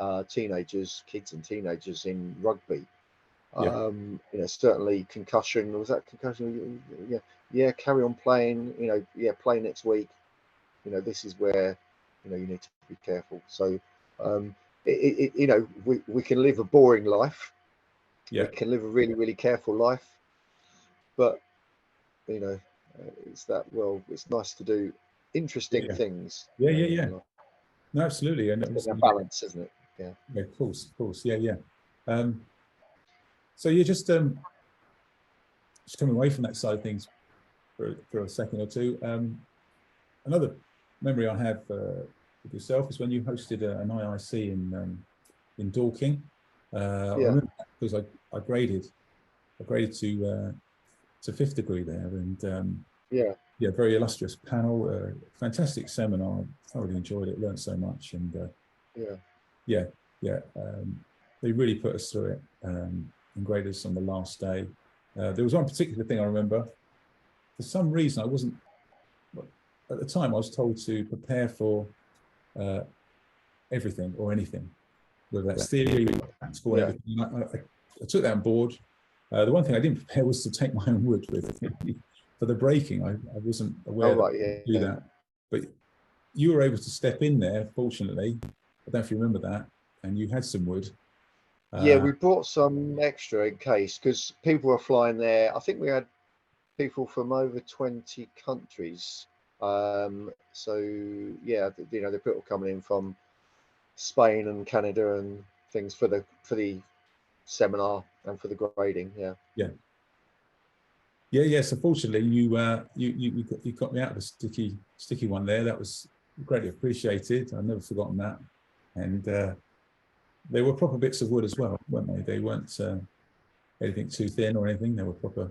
kids and teenagers in rugby. Certainly concussion, was that concussion? Yeah, carry on playing, play next week. This is where, you need to be careful. So, we can live a boring life. We can live a really, really careful life, but it's that, well, it's nice to do interesting things. Yeah. No, absolutely. And it's a balance, isn't it? Yeah. Yeah, of course. Yeah. So you're just coming away from that side of things for a second or two. Another memory I have with yourself is when you hosted an IIC in Dorking. I remember that because I graded to fifth degree there, and very illustrious panel, fantastic seminar. I thoroughly enjoyed it, learned so much, and they really put us through it and graded us on the last day. There was one particular thing I remember. For some reason, I wasn't, at the time, I was told to prepare for everything or anything, whether that's theory, practical, and everything. I took that on board. The one thing I didn't prepare was to take my own wood with me. For the breaking, I wasn't aware to do that. But you were able to step in there, fortunately. I don't know if you remember that. And you had some wood. We brought some extra in case, because people were flying there. I think we had people from over 20 countries. So yeah, you know, the people coming in from Spain and Canada and things for the seminar and for the grading. So fortunately you got me out of the sticky one there. That was greatly appreciated. I've never forgotten that. And they were proper bits of wood as well, weren't they? They weren't anything too thin or anything. They were proper.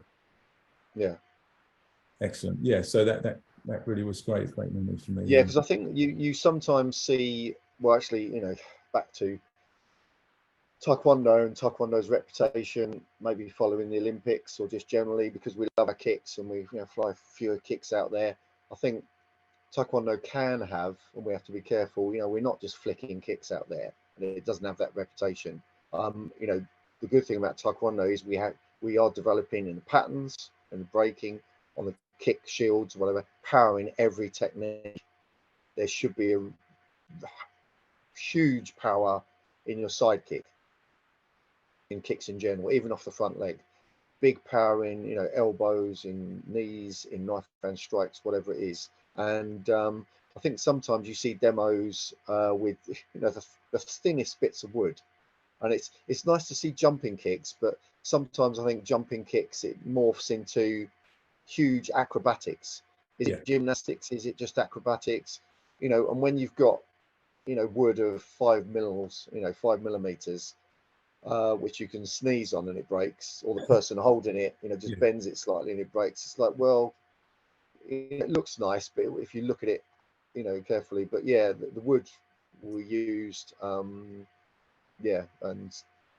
Excellent. So that really was great memory for me. Because I think you sometimes see, well, actually, you know, back to Taekwondo and Taekwondo's reputation, maybe following the Olympics or just generally because we love our kicks and we fly fewer kicks out there. I think Taekwondo can have, and we have to be careful, you know, we're not just flicking kicks out there, and it doesn't have that reputation. You know, the good thing about Taekwondo is we are developing in the patterns and the breaking on the kick, shields, whatever, powering every technique. There should be a huge power in your side kick, in kicks in general, even off the front leg. Big power in, you know, elbows, in knees, in knife hand strikes, whatever it is. And I think sometimes you see demos with, you know, the thinnest bits of wood, and it's nice to see jumping kicks, but sometimes I think jumping kicks, it morphs into huge acrobatics. Is it gymnastics? Is it just acrobatics? You know, and when you've got, you know, wood of 5 mils, you know, 5 millimeters, which you can sneeze on and it breaks, or the person holding it, you know, just bends it slightly and it breaks. It's like, well, it looks nice, but if you look at it, you know, carefully, but the wood we used, and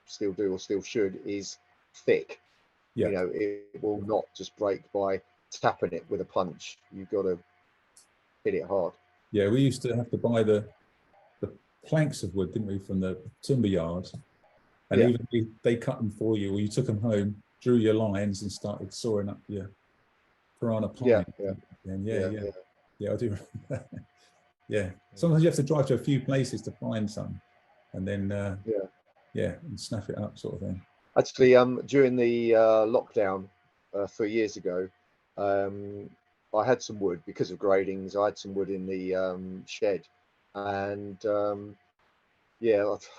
still do or still should, is thick. You know, it will not just break by tapping it with a punch. You've got to hit it hard. We used to have to buy the planks of wood, didn't we, from the timber yards, and even they cut them for you, or you took them home, drew your lines, and started sawing up your piranha pine. I do remember that. Sometimes you have to drive to a few places to find some, and then and snap it up, sort of thing. Actually, during the lockdown 3 years ago, I had some wood because of gradings. I had some wood in the shed, and I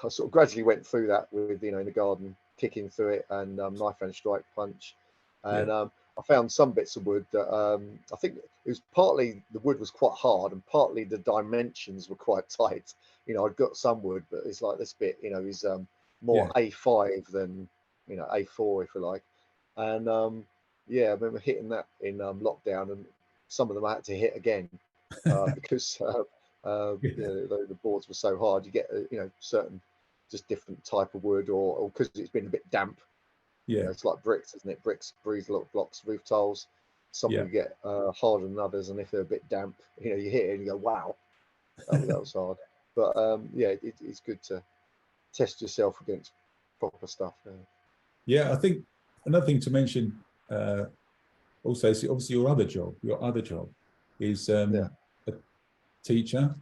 sort of gradually went through that with, you know, in the garden, kicking through it, and knife and strike, punch, and I found some bits of wood that I think it was partly the wood was quite hard, and partly the dimensions were quite tight. You know, I'd got some wood, but it's like this bit, you know, is more A5 than, you know, A4, if you like. And I remember hitting that in lockdown, and some of them I had to hit again because the boards were so hard. You get you know, certain just different type of wood, or because it's been a bit damp. You know, it's like bricks, isn't it? Bricks breathe a lot of blocks, roof tiles. Some will get harder than others, and if they're a bit damp, you know, you hit it and you go, wow, that was hard. But it's good to test yourself against proper stuff. I think another thing to mention also is obviously your other job is a teacher,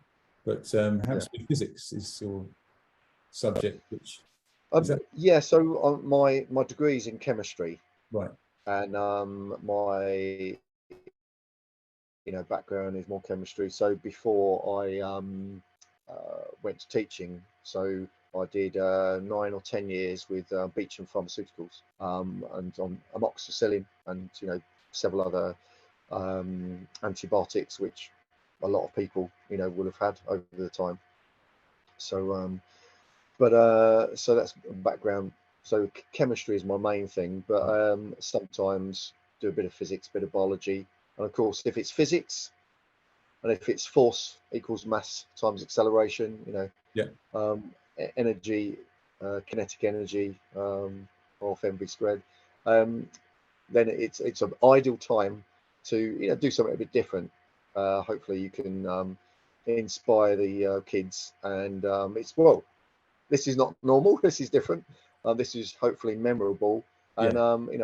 but perhaps physics is your subject, which so my degree is in chemistry, right, and my background is more chemistry. So before I went to teaching, so I did 9 or 10 years with Beecham Pharmaceuticals, and on amoxicillin and several other antibiotics, which a lot of people will have had over the time. So so that's background. So chemistry is my main thing, but sometimes do a bit of physics, bit of biology, and of course if it's physics and if it's force equals mass times acceleration, energy, kinetic energy, half mv squared, then it's an ideal time to do something a bit different. Hopefully you can inspire the kids, and this is not normal, this is different, this is hopefully memorable. And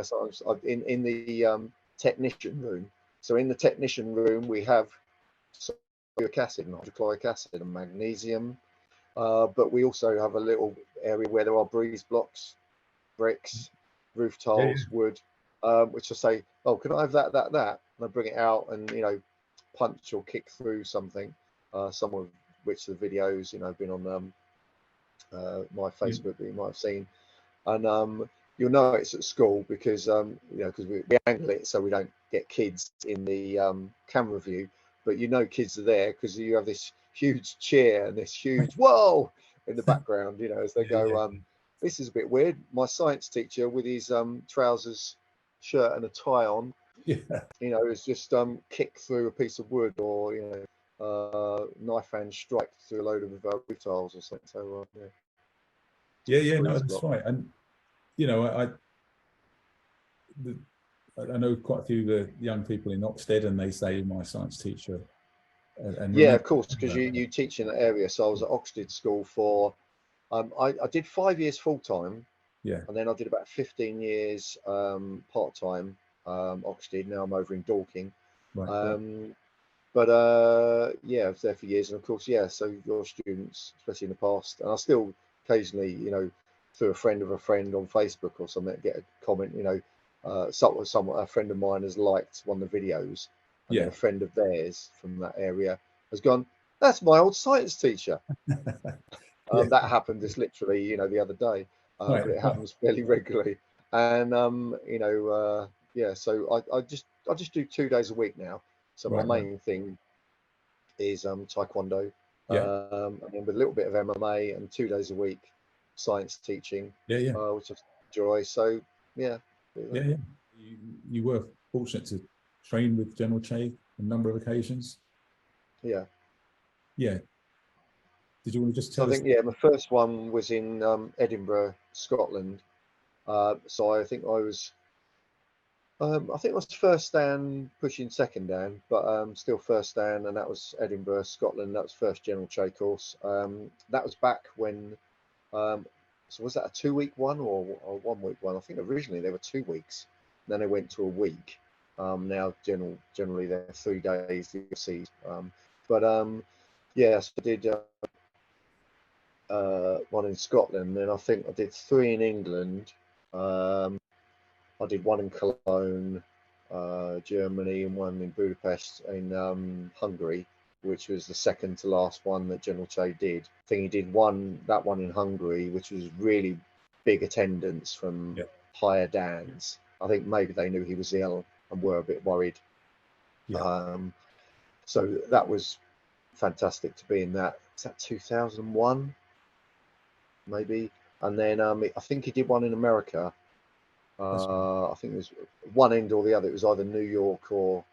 sometimes in the technician room, so in the technician room we have sulfuric acid and hydrochloric acid and magnesium, but we also have a little area where there are breeze blocks, bricks, roof tiles, wood, which I say, oh, can I have that, and I bring it out and punch or kick through something, some of which the videos have been on my Facebook that you might have seen. And you'll know it's at school because because we angle it so we don't get kids in the camera view, but kids are there because you have this huge chair and this huge whoa in the background, as they go, this is a bit weird. My science teacher with his trousers, shirt and a tie on, is just kick through a piece of wood, or knife hand strike through a load of roof tiles or something. So no, that's right. And I know quite a few of the young people in Oxted, and they say my science teacher. And of course, because you teach in that area. So I was at Oxted School for I did 5 years full time, and then I did about 15 years part time, Oxted. Now I'm over in Dorking, but I was there for years, and of course, so your students, especially in the past, and I still occasionally, through a friend of a friend on Facebook or something, get a comment, someone, a friend of mine has liked one of the videos, and then a friend of theirs from that area has gone, that's my old science teacher. That happened just literally, the other day, but it happens fairly regularly. And so I just do 2 days a week now. So my main thing is Taekwondo, and then with a little bit of MMA, and 2 days a week science teaching, which I enjoy. So you were fortunate to train with General Che a number of occasions. Did you want to just tell us? I think my first one was in Edinburgh, Scotland. So I think I was first dan pushing second dan, but still first dan, and that was Edinburgh, Scotland. That was first General Che course. That was back when so was that a 2-week one or a 1-week one? I think originally they were 2 weeks, then they went to a week. Now generally they're 3 days, so I did one in Scotland, and I think I did 3 in England. I did 1 in Cologne, Germany, and 1 in Budapest in Hungary, which was the second to last one that General Che did. I think he did that one in Hungary, which was really big attendance from higher dans. I think maybe they knew he was ill and were a bit worried. So that was fantastic to be in that. Is that 2001? Maybe. And then I think he did 1 in America. I think it was one end or the other. It was either New York or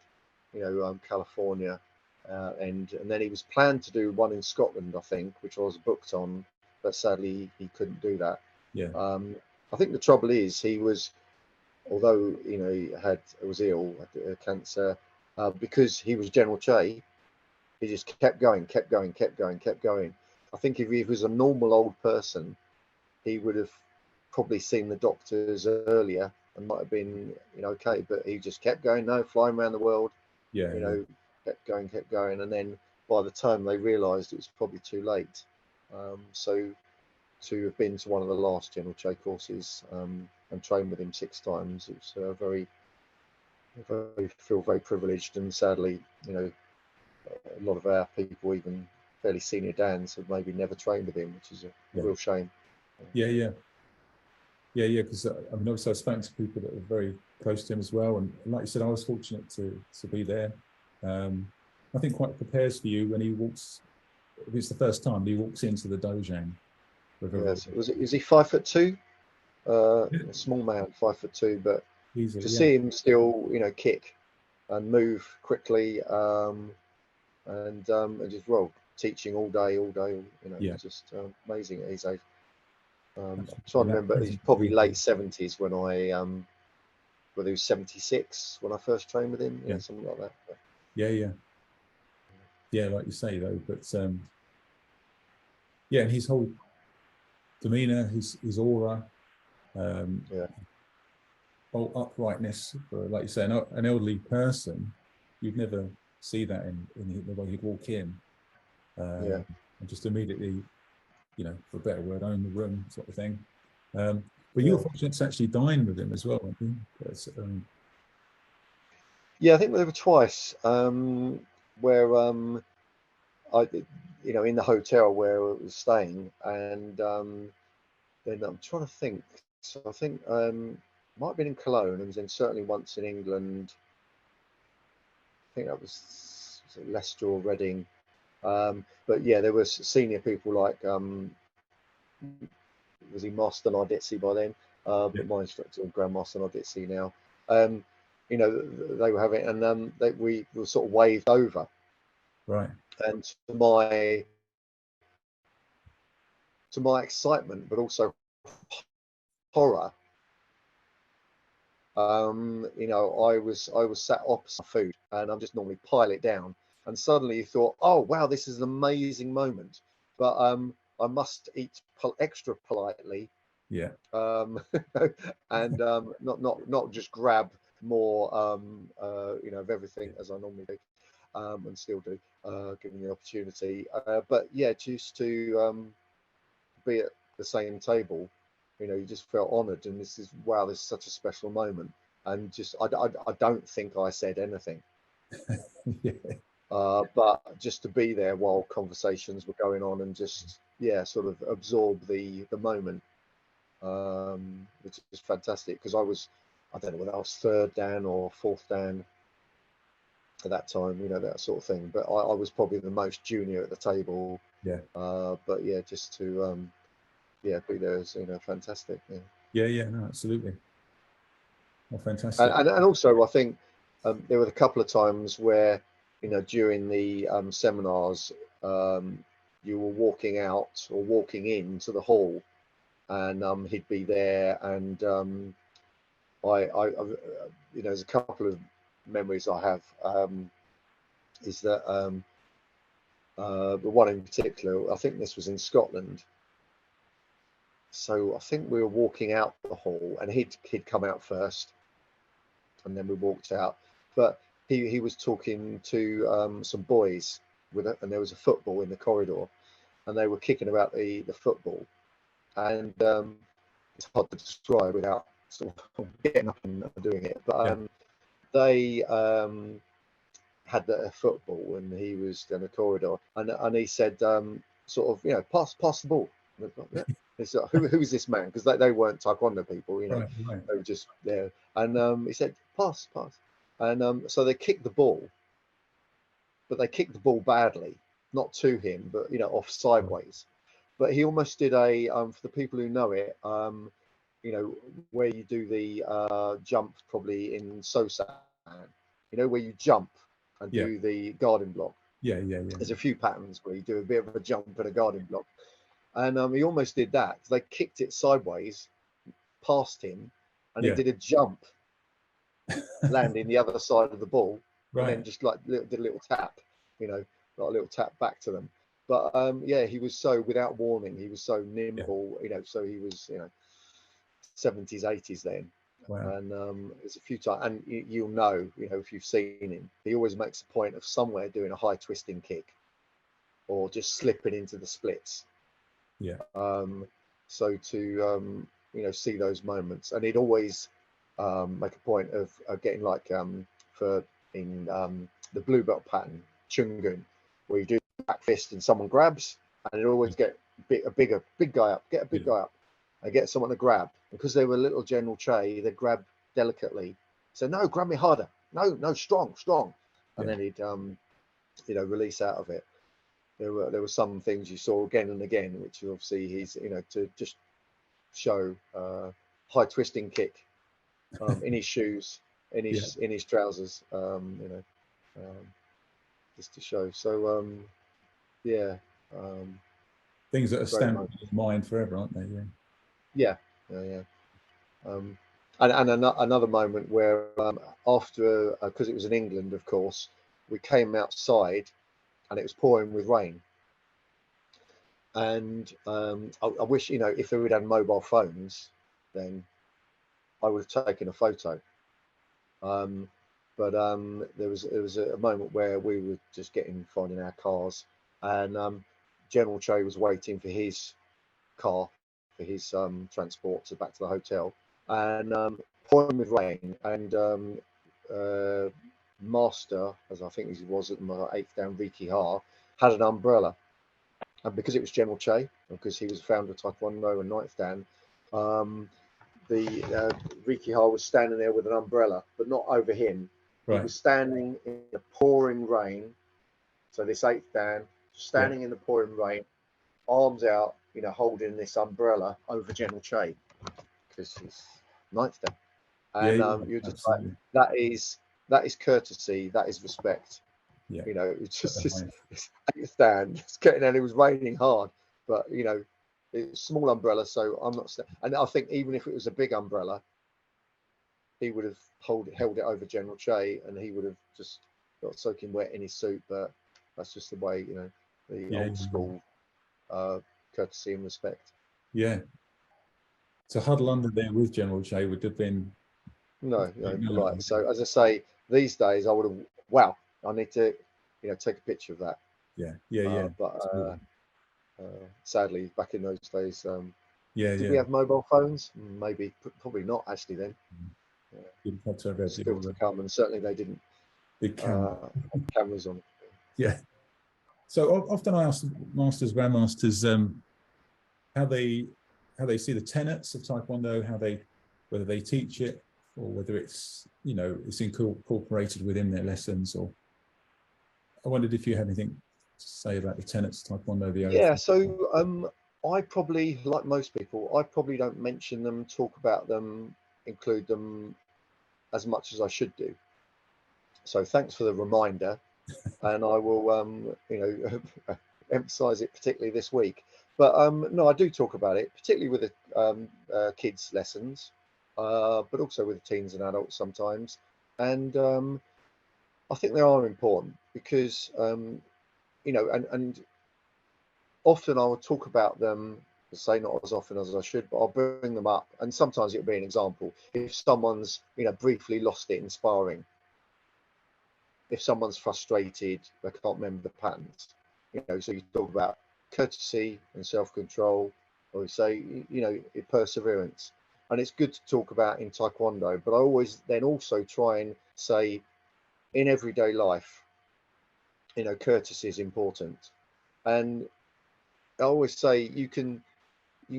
California, and then he was planned to do 1 in Scotland, I think, which I was booked on, but sadly he couldn't do that. I think the trouble is he was, although he was ill, had cancer, because he was General Che, he just kept going. I think if he was a normal old person, he would have probably seen the doctors earlier and might have been okay, but he just kept going, flying around the world, kept going, and then by the time they realized it was probably too late. So to have been to one of the last General Che courses and trained with him 6 times, it's very I feel very privileged, and sadly, you know, a lot of our people, even fairly senior Dans, have maybe never trained with him, which is a real shame. Yeah. Because I mean, obviously, I've spoken to people that are very close to him as well, and like you said, I was fortunate to be there. I think quite prepares for you when he walks. If it's the first time he walks into the dojang. Yes, is he 5'2"? A small man, 5'2", but easily, to see him still, you know, kick and move quickly, and just teaching all day, you know, just amazing at his age. I'm trying to remember, he's probably late 70s when whether he was 76 when I first trained with him, you know, something like that. But, yeah, like you say though, but and his whole demeanor, his aura, whole uprightness, like you say, an elderly person, you'd never see that in the way he'd walk in, and just immediately, you know, for a better word, own the room, sort of thing. But you were fortunate to actually dine with him as well, weren't you? I think there were twice, where I, you know, in the hotel where I was staying, and then I'm trying to think. So I think might have been in Cologne, and then certainly once in England. I think that was Leicester or Reading. But yeah, there was senior people like was he Master Narditzi by then? But my instructor, Grandmaster Narditzi now. You know, they were having, and we were sort of waved over. Right. And to my excitement, but also horror, you know, I was sat opposite food, and I'm just normally pile it down, and suddenly you thought, oh wow, this is an amazing moment, but I must eat extra politely, and not just grab more you know, of everything as I normally do, and still do, given the opportunity, but yeah, just to be at the same table, you know, you just felt honoured, and this is such a special moment, and just I don't think I said anything, but just to be there while conversations were going on, and just sort of absorb the moment, which is fantastic, because I don't know whether I was third Dan or fourth Dan at that time, you know, that sort of thing, but I was probably the most junior at the table, but yeah, just to be there is, you know, fantastic. No, absolutely. Well, fantastic. And also, I think there were a couple of times where, you know, during the seminars, you were walking out or walking into the hall, and he'd be there, and I you know, there's a couple of memories I have, is that the one in particular, I think this was in Scotland. So I think we were walking out the hall, and he'd come out first, and then we walked out. But he was talking to some boys with it, and there was a football in the corridor, and they were kicking about the football, and it's hard to describe without sort of getting up and doing it. But they had the football, and he was in the corridor, and he said, sort of, you know, pass the ball. It's like, who is this man? Because they weren't Taekwondo people, you know, they were just there. And he said, pass. And so they kicked the ball, but they kicked the ball badly, not to him, but, you know, off sideways. But he almost did a, for the people who know it, you know, where you do the jump, probably in Sosan, you know, where you jump and do the guarding block. There's a few patterns where you do a bit of a jump and a guarding block. And he almost did that. They kicked it sideways past him, and he did a jump, landing the other side of the ball, and then just like did a little tap, you know, like a little tap back to them. But he was so, without warning, he was so nimble, you know. So he was, you know, 70s, 80s then. And there's a few times, and you'll know, you know, if you've seen him, he always makes a point of somewhere doing a high twisting kick, or just slipping into the splits. So to you know, see those moments, and he'd always make a point of getting like for in the blue belt pattern, Chungun, where you do back fist and someone grabs, and it always get a big guy up, get a big guy up, and get someone to grab. Because they were little General Che, they grab delicately. So no, grab me harder. No, strong. And then he'd release out of it. There were some things you saw again and again, which obviously he's to just show high twisting kick in his shoes, in his trousers, just to show. So things that are stamped in his mind forever, aren't they? Yeah. And another moment where after, because it was in England, of course, we came outside and it was pouring with rain. And I wish, if they would have mobile phones, then I would have taken a photo. But there was a moment where we were just finding our cars, and General Che was waiting for his car, for his transport back to the hotel, and pouring with rain, and Master, as I think he was at my 8th dan, Ricky Ha, had an umbrella. And because it was General Che, because he was the founder of Taekwondo and 9th dan, the Ricky Ha was standing there with an umbrella, but not over him. Right. He was standing in the pouring rain. So this 8th dan, standing in the pouring rain, arms out, holding this umbrella over General Che, because he's 9th dan. And you're just absolutely. Like, that is courtesy, that is respect. Yeah. It's just this 8th dan, it's getting out, it was raining hard, but it's a small umbrella, so I'm not. And I think even if it was a big umbrella, he would have held it over General Che, and he would have just got soaking wet in his suit. But that's just the way, the old school courtesy and respect. Yeah. To huddle under there with General Che would have been right. So as I say, these days I would have. Wow, I need to, take a picture of that. Yeah. But sadly, back in those days, did we have mobile phones? Maybe, probably not actually then. Still to come, and certainly they didn't. Big cameras on. Yeah. So often I ask masters, grandmasters, how they see the tenets of Taekwondo, whether they teach it, or whether it's it's incorporated within their lessons. Or I wondered if you had anything to say about the tenets of Taekwondo. Yeah. So I probably, like most people, I probably don't mention them, talk about them, include them as much as I should do. So thanks for the reminder, and I will emphasize it particularly this week. But no, I do talk about it, particularly with the kids' lessons, but also with teens and adults sometimes. And I think they are important because and often I will talk about them, say not as often as I should, but I'll bring them up, and sometimes it'll be an example. If someone's briefly lost it in sparring, if someone's frustrated, they can't remember the patterns, so you talk about courtesy and self-control, or you say perseverance, and it's good to talk about in Taekwondo. But I always then also try and say in everyday life, courtesy is important. And I always say you can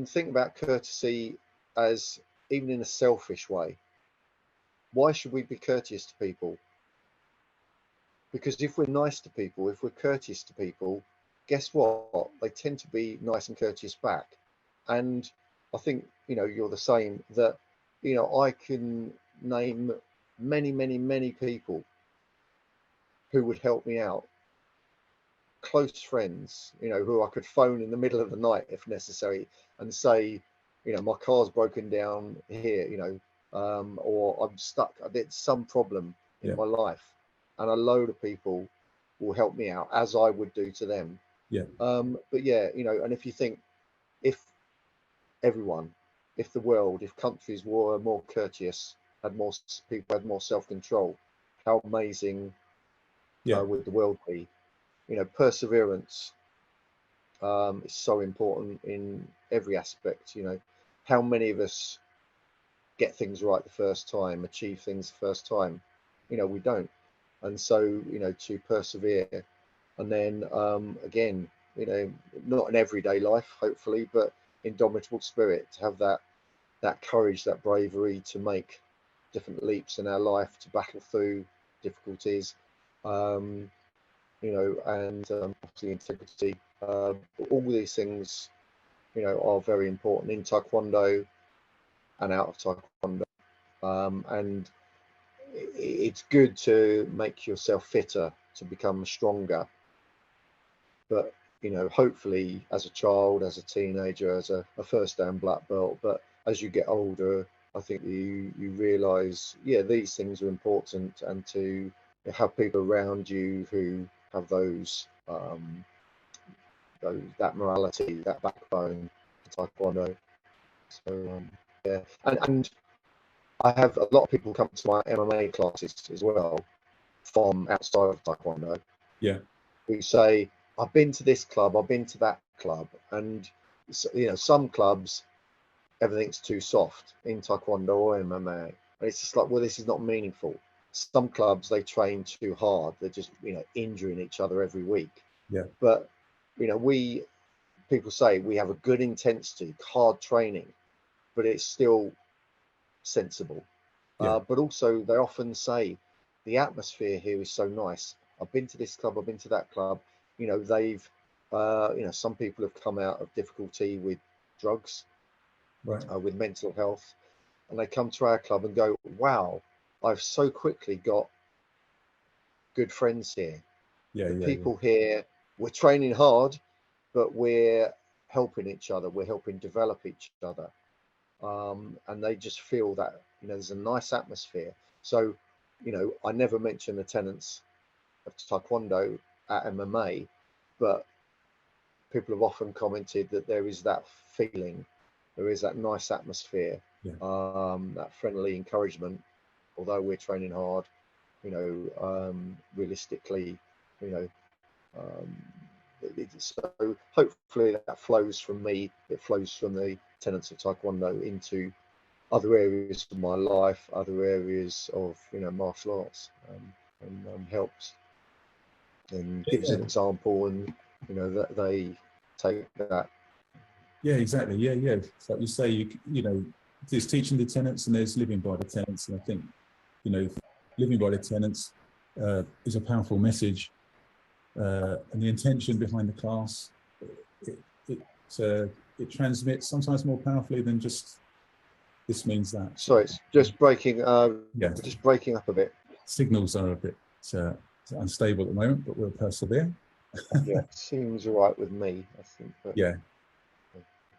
think about courtesy as even in a selfish way. Why should we be courteous to people? Because if we're nice to people, if we're courteous to people, guess what? They tend to be nice and courteous back. And I think, you're the same, that, I can name many, many, many people who would help me out. Close friends, who I could phone in the middle of the night if necessary and say, my car's broken down here, or I'm stuck. There's some problem in my life, and a load of people will help me out as I would do to them. But yeah, and if you think, if the world, if countries were more courteous, had more people, had more self-control, how amazing would the world be? Perseverance is so important in every aspect. How many of us get things right the first time, achieve things the first time. We don't. And so, to persevere, and then again, not an everyday life, hopefully, but indomitable spirit, to have that courage, that bravery to make different leaps in our life, to battle through difficulties, and obviously integrity. All these things, are very important in Taekwondo and out of Taekwondo. And it's good to make yourself fitter, to become stronger. But, hopefully as a child, as a teenager, as a first dan black belt, but as you get older, I think you realise, these things are important, and to have people around you who have that morality, that backbone to Taekwondo. So and I have a lot of people come to my MMA classes as well from outside of Taekwondo. Yeah. Who say, I've been to this club, I've been to that club, and some clubs, everything's too soft in Taekwondo or MMA, and it's just like, well, this is not meaningful. Some clubs, they train too hard, they're just injuring each other every week. Yeah. But people say we have a good intensity, hard training, but it's still sensible. Yeah. But also they often say the atmosphere here is so nice. I've been to this club, I've been to that club. They've some people have come out of difficulty with drugs, right, with mental health, and they come to our club and go, wow, I've so quickly got good friends here. People here, we're training hard, but we're helping each other, we're helping develop each other. And they just feel that there's a nice atmosphere. So I never mention the tenets of Taekwondo at MMA, but people have often commented that there is that feeling, there is that nice atmosphere, that friendly encouragement, although we're training hard, realistically, so hopefully that flows from me, it flows from the tenets of Taekwondo into other areas of my life, other areas of martial arts, and helps and gives an example, and that they take that. Yeah, exactly. Yeah. It's like you say, there's teaching the tenets and there's living by the tenets, and I think living by the tenets is a powerful message, and the intention behind the class, it transmits sometimes more powerfully than just this means that. Sorry, it's just breaking. Just breaking up a bit. Signals are a bit unstable at the moment, but we'll persevere. Yeah, seems all right with me, I think. But... Yeah,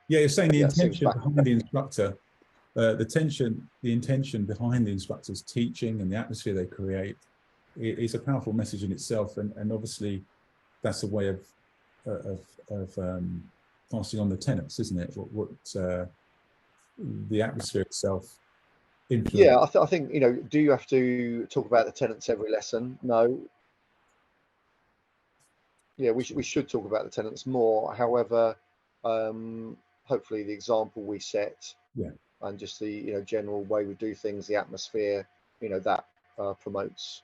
you're saying the intention behind the instructor, the intention behind the instructor's teaching and the atmosphere they create is a powerful message in itself, and obviously that's a way of passing on the tenets, isn't it? What the atmosphere itself influences. Yeah, I think do you have to talk about the tenets every lesson? No. Yeah, we should talk about the tenets more. However, hopefully the example we set, and just the general way we do things, the atmosphere, that promotes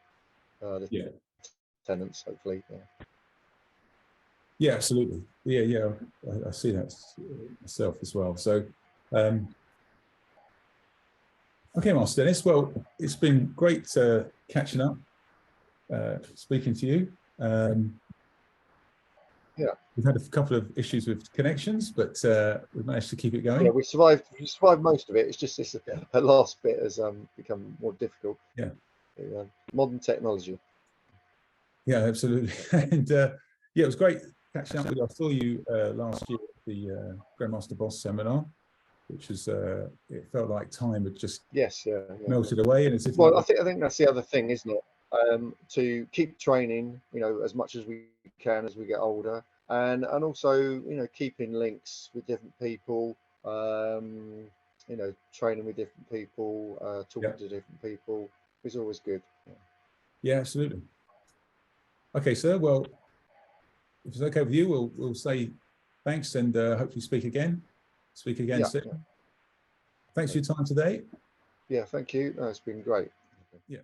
the tenets, hopefully. Yeah, absolutely. Yeah, I see that myself as well. So, okay, Master Dennis. Well, it's been great catching up, speaking to you. We've had a couple of issues with connections, but we've managed to keep it going. Yeah, we survived most of it. It's just this last bit has become more difficult. Yeah. Modern technology. Yeah, absolutely. And it was great catching up with you. I saw you last year at the Grandmaster Boss seminar, which was it felt like time had just melted away. And I think that's the other thing, isn't it? To keep training, as much as we can as we get older, and also keeping links with different people, training with different people, talking to different people is always good. Yeah, absolutely. Okay, sir. Well, if it's okay with you, we'll say thanks and hopefully speak again soon. Thanks for your time today. Yeah, thank you. No, it's been great. Yeah.